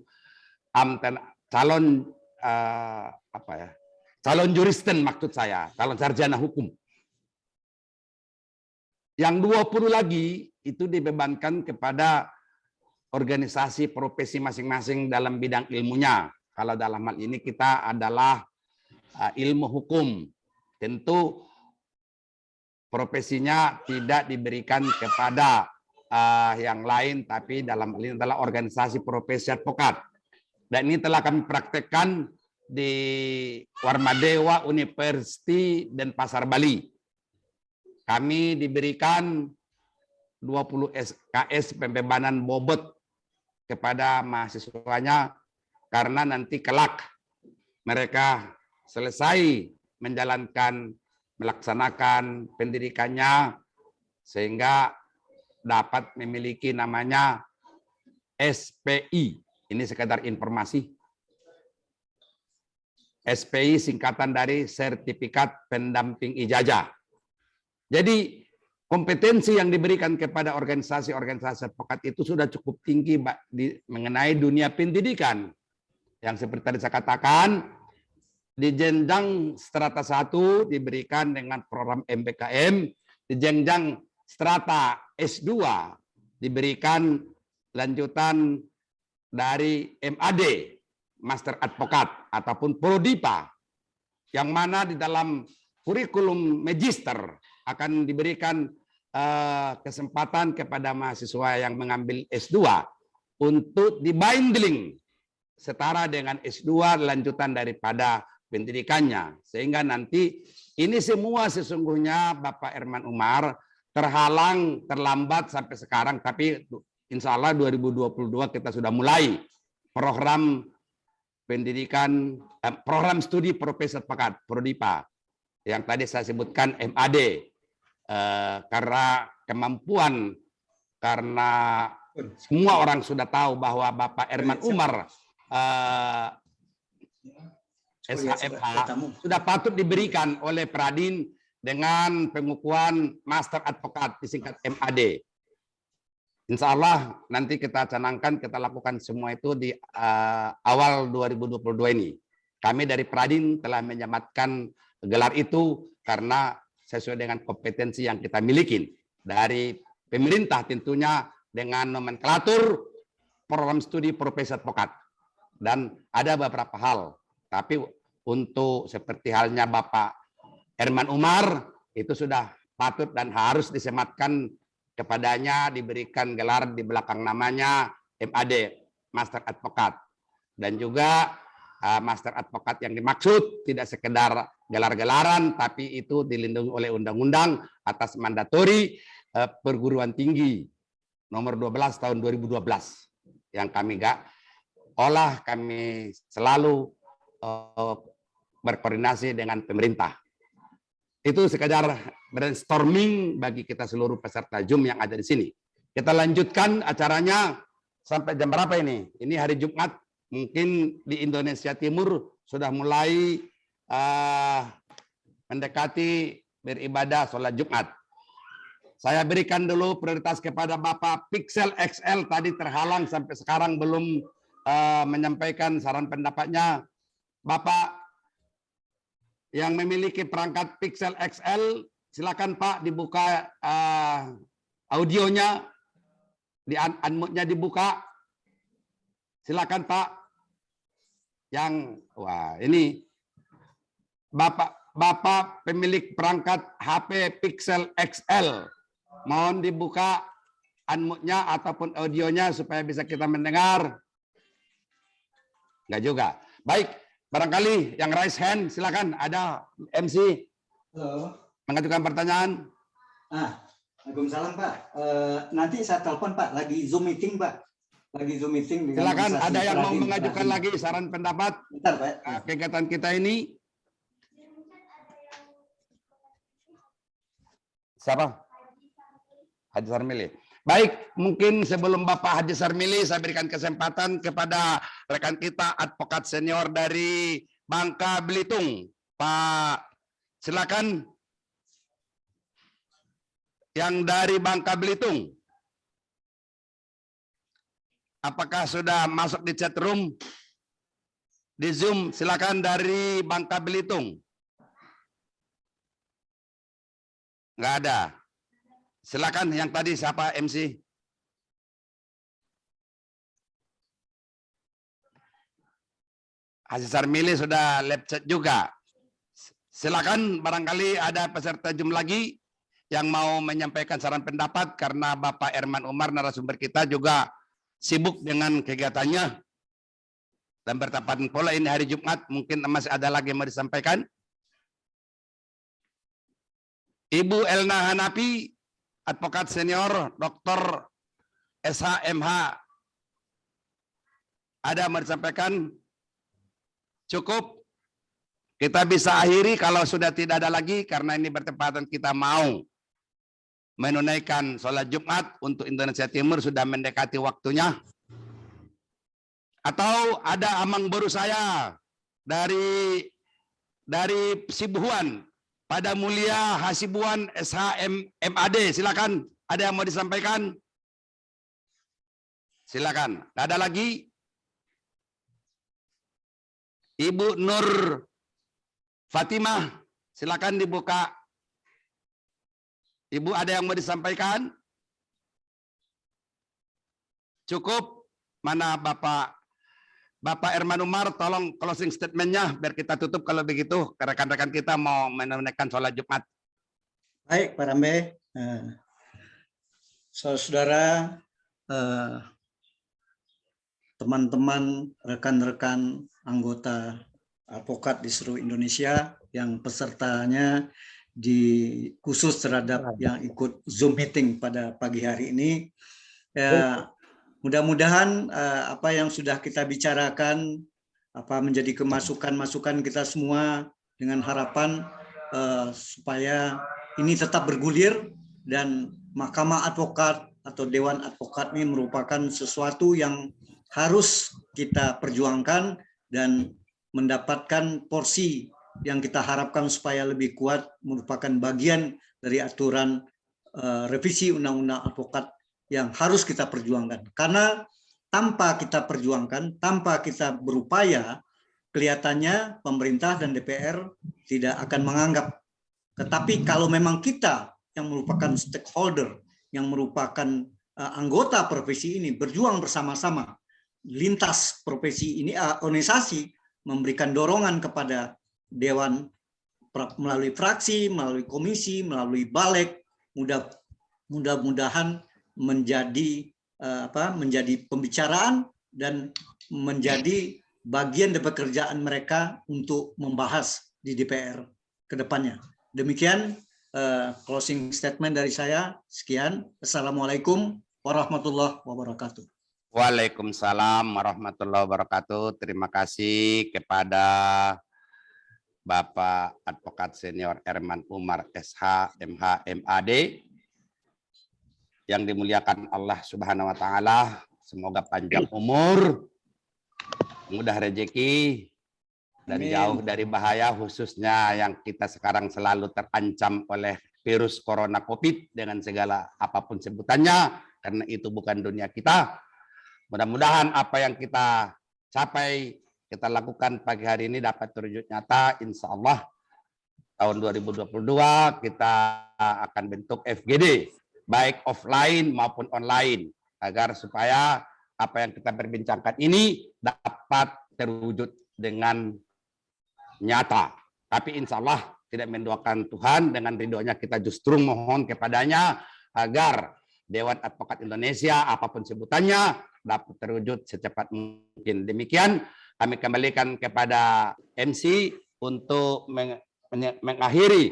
B: calon juristen, maksud saya, calon sarjana hukum. Yang 20 lagi itu dibebankan kepada organisasi profesi masing-masing dalam bidang ilmunya. Kalau dalam hal ini kita adalah ilmu hukum, tentu profesinya tidak diberikan kepada yang lain, tapi dalam hal ini adalah organisasi profesi advokat. Dan ini telah kami praktekkan di Warmadewa University Denpasar, Bali. Kami diberikan 20 SKS pembebanan bobot kepada mahasiswanya, karena nanti kelak mereka selesai melaksanakan pendidikannya sehingga dapat memiliki namanya SPI. Ini sekedar informasi. SPI singkatan dari Sertifikat Pendamping Ijazah. Jadi kompetensi yang diberikan kepada organisasi-organisasi advokat itu sudah cukup tinggi mengenai dunia pendidikan. Yang seperti tadi saya katakan, di jenjang strata 1 diberikan dengan program MBKM, di jenjang strata S2 diberikan lanjutan dari MAD, Master Advokat ataupun Prodipa, yang mana di dalam kurikulum magister akan diberikan kesempatan kepada mahasiswa yang mengambil S2 untuk dibinding setara dengan S2 lanjutan daripada pendidikannya. Sehingga nanti ini semua sesungguhnya Bapak Herman Umar terlambat sampai sekarang, tapi insya Allah 2022 kita sudah mulai program pendidikan, program studi profesi advokat, Prodipa, yang tadi saya sebutkan MAD, karena kemampuan, karena semua orang sudah tahu bahwa Bapak Herman Umar SHMA sudah patut diberikan oleh Pradin dengan pengukuhan Master Advokat disingkat MAD. Insya Allah nanti kita canangkan, kita lakukan semua itu di awal 2022 ini. Kami dari Pradin telah menyematkan gelar itu karena sesuai dengan kompetensi yang kita miliki dari pemerintah, tentunya dengan nomenklatur program studi profesi advokat. Dan ada beberapa hal, tapi untuk seperti halnya Bapak Herman Umar itu sudah patut dan harus disematkan kepadanya, diberikan gelar di belakang namanya MAD, Master Advokat. Dan juga Master Advokat yang dimaksud tidak sekedar gelar-gelaran, tapi itu dilindungi oleh undang-undang atas mandatori perguruan tinggi nomor 12 tahun 2012 yang kami olah, kami selalu berkoordinasi dengan pemerintah. Itu sekedar brainstorming bagi kita seluruh peserta Zoom yang ada di sini. Kita lanjutkan acaranya sampai jam berapa ini? Ini hari Jumat, mungkin di Indonesia Timur sudah mulai mendekati beribadah sholat Jumat. Saya berikan dulu prioritas kepada Bapak Pixel XL, tadi terhalang sampai sekarang belum menyampaikan saran pendapatnya. Bapak yang memiliki perangkat Pixel XL, silakan Pak dibuka audionya, unmute-nya dibuka. Silakan Pak. Yang wah ini Bapak pemilik perangkat HP Pixel XL, mohon dibuka unmute-nya ataupun audionya supaya bisa kita mendengar. Enggak juga. Baik, barangkali yang raise hand, silakan. Ada MC.
C: Halo.
B: Mengajukan pertanyaan.
C: Waalaikumsalam Pak. Nanti saya telepon Pak, lagi Zoom meeting Pak. Lagi Zoom meeting.
B: Silakan, ada yang mau mengajukan lagi saran pendapat.
C: Bentar Pak.
B: Kegiatan kita ini. Siapa? Haji Sarmili. Baik, mungkin sebelum Bapak Haji Sarmili, saya berikan kesempatan kepada rekan kita, advokat senior dari Bangka Belitung. Pak, silakan. Yang dari Bangka Belitung. Apakah sudah masuk di chat room? Di Zoom, silakan dari Bangka Belitung. Enggak ada. Silakan yang tadi siapa MC? Haji Sarmili sudah live chat juga. Silakan, barangkali ada peserta Zoom lagi yang mau menyampaikan saran pendapat, karena Bapak Herman Umar narasumber kita juga sibuk dengan kegiatannya dan bertepatan pula ini hari Jumat, mungkin masih ada lagi yang mau disampaikan. Ibu Elna Hanafi, advokat senior, Dr. SHMH, ada yang mau disampaikan? Cukup? Kita bisa akhiri kalau sudah tidak ada lagi, karena ini bertepatan kita mau menunaikan sholat Jumat untuk Indonesia Timur, sudah mendekati waktunya. Atau ada amang baru saya dari dari Sibuan, pada Mulia Hasibuan SH MAD, silakan. Ada yang mau disampaikan? Silakan. Ada lagi? Ibu Nur Fatimah, silakan dibuka. Ibu ada yang mau disampaikan? Cukup? Mana Bapak Erman Umar, tolong closing statement-nya biar kita tutup kalau begitu. Rekan-rekan kita mau menunaikan sholat Jumat.
C: Baik, Pak Rambe. Saudara-saudara, teman-teman, rekan-rekan anggota advokat di seluruh Indonesia yang pesertanya khusus terhadap yang ikut Zoom meeting pada pagi hari ini. Ya, mudah-mudahan apa yang sudah kita bicarakan menjadi masukan kita semua dengan harapan supaya ini tetap bergulir dan Mahkamah Advokat atau Dewan Advokat ini merupakan sesuatu yang harus kita perjuangkan dan mendapatkan porsi yang kita harapkan supaya lebih kuat, merupakan bagian dari aturan revisi Undang-Undang Advokat yang harus kita perjuangkan. Karena tanpa kita perjuangkan, tanpa kita berupaya, kelihatannya pemerintah dan DPR tidak akan menganggap. Tetapi kalau memang kita yang merupakan stakeholder, yang merupakan anggota profesi ini berjuang bersama-sama, lintas profesi ini, organisasi memberikan dorongan kepada Dewan melalui fraksi, melalui komisi, melalui balik, mudah-mudahan menjadi pembicaraan dan menjadi bagian dari pekerjaan mereka untuk membahas di DPR ke depannya. Demikian closing statement dari saya. Sekian. Assalamualaikum warahmatullahi wabarakatuh.
B: Waalaikumsalam warahmatullahi wabarakatuh. Terima kasih kepada Bapak Advokat Senior Erman Umar SH MH MAD yang dimuliakan Allah Subhanahu wa taala. Semoga panjang umur, mudah rezeki, dan jauh dari bahaya, khususnya yang kita sekarang selalu terancam oleh virus corona COVID dengan segala apapun sebutannya, karena itu bukan dunia kita. Mudah-mudahan apa yang kita capai, kita lakukan pagi hari ini dapat terwujud nyata. Insya Allah tahun 2022 kita akan bentuk FGD, baik offline maupun online, agar supaya apa yang kita perbincangkan ini dapat terwujud dengan nyata. Tapi insya Allah tidak mendoakan Tuhan, dengan ridhonya kita justru mohon kepadanya agar Dewan Advokat Indonesia, apapun sebutannya, dapat terwujud secepat mungkin. Demikian kami kembalikan kepada MC untuk mengakhiri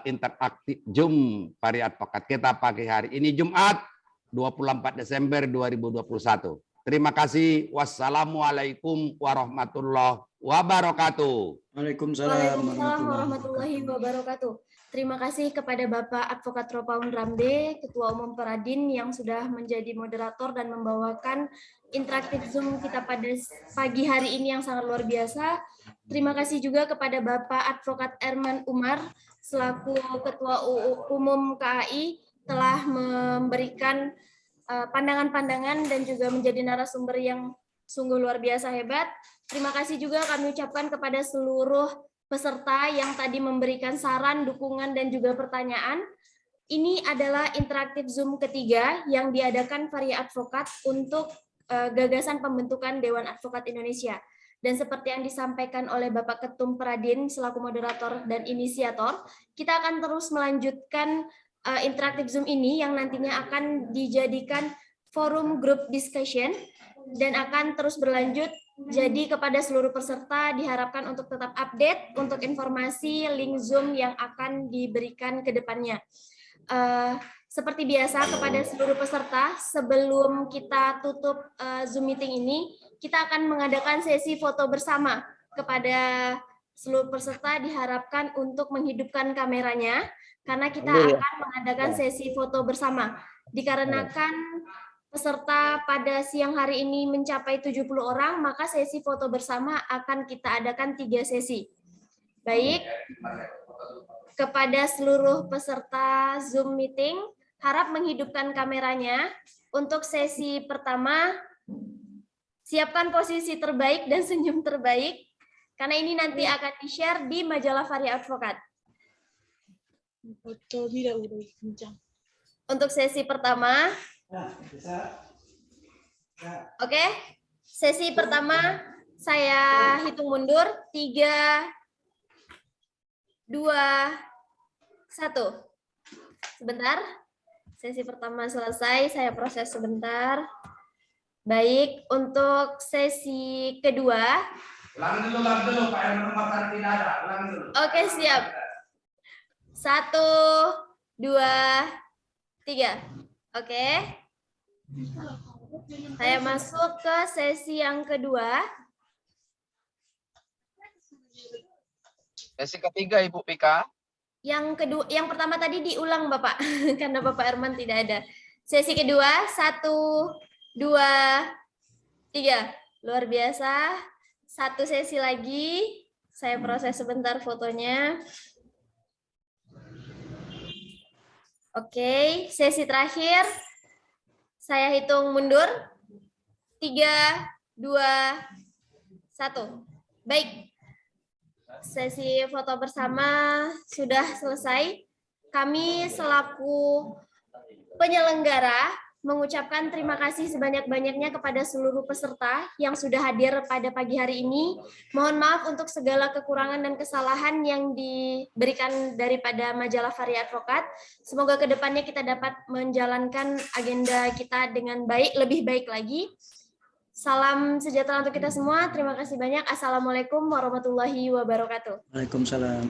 B: interaktif Zoom Pari Advokat kita pagi hari ini, Jumat 24 Desember 2021. Terima kasih. Wassalamualaikum warahmatullahi wabarakatuh.
C: Waalaikumsalam
A: warahmatullahi wabarakatuh. Terima kasih kepada Bapak Advokat Ropaun Rambe, Ketua Umum Peradin, yang sudah menjadi moderator dan membawakan interaktif Zoom kita pada pagi hari ini yang sangat luar biasa. Terima kasih juga kepada Bapak Advokat Erman Umar, selaku Ketua Umum KAI, telah memberikan pandangan-pandangan dan juga menjadi narasumber yang sungguh luar biasa hebat. Terima kasih juga kami ucapkan kepada seluruh peserta yang tadi memberikan saran, dukungan, dan juga pertanyaan. Ini adalah interaktif Zoom ketiga yang diadakan Pari Advokat untuk gagasan pembentukan Dewan Advokat Indonesia. Dan seperti yang disampaikan oleh Bapak Ketum Peradin selaku moderator dan inisiator, kita akan terus melanjutkan interaktif Zoom ini yang nantinya akan dijadikan forum group discussion dan akan terus berlanjut. Jadi kepada seluruh peserta diharapkan untuk tetap update untuk informasi link Zoom yang akan diberikan ke depannya. Seperti biasa kepada seluruh peserta, sebelum kita tutup Zoom meeting ini, kita akan mengadakan sesi foto bersama. Kepada seluruh peserta diharapkan untuk menghidupkan kameranya, karena kita akan mengadakan sesi foto bersama. Dikarenakan peserta pada siang hari ini mencapai 70 orang, maka sesi foto bersama akan kita adakan 3 sesi. Baik. Kepada seluruh peserta Zoom meeting, harap menghidupkan kameranya. Untuk sesi pertama, siapkan posisi terbaik dan senyum terbaik, karena ini nanti akan di-share di majalah Varia Advokat. Untuk sesi pertama, oke, sesi pertama saya hitung mundur, 3, 2, 1. Sebentar, sesi pertama selesai, saya proses sebentar. Baik, untuk sesi kedua.
B: Ulang dulu, Pak Herman Makar tidak ada. Ulang dulu.
A: Oke, siap. 1, 2, 3. Oke. Saya masuk ke sesi yang kedua.
G: Sesi ketiga, Ibu Pika.
A: Yang kedua, yang pertama tadi diulang, Bapak, karena Bapak Herman tidak ada. Sesi kedua, 1, 2, 3. Luar biasa. 1 sesi lagi. Saya proses sebentar fotonya. Oke, sesi terakhir. Saya hitung mundur. 3, 2, 1. Baik. Sesi foto bersama sudah selesai. Kami selaku penyelenggara mengucapkan terima kasih sebanyak-banyaknya kepada seluruh peserta yang sudah hadir pada pagi hari ini. Mohon maaf untuk segala kekurangan dan kesalahan yang diberikan daripada majalah Varia Advokat. Semoga kedepannya kita dapat menjalankan agenda kita dengan baik, lebih baik lagi. Salam sejahtera untuk kita semua. Terima kasih banyak. Assalamualaikum warahmatullahi wabarakatuh.
C: Waalaikumsalam.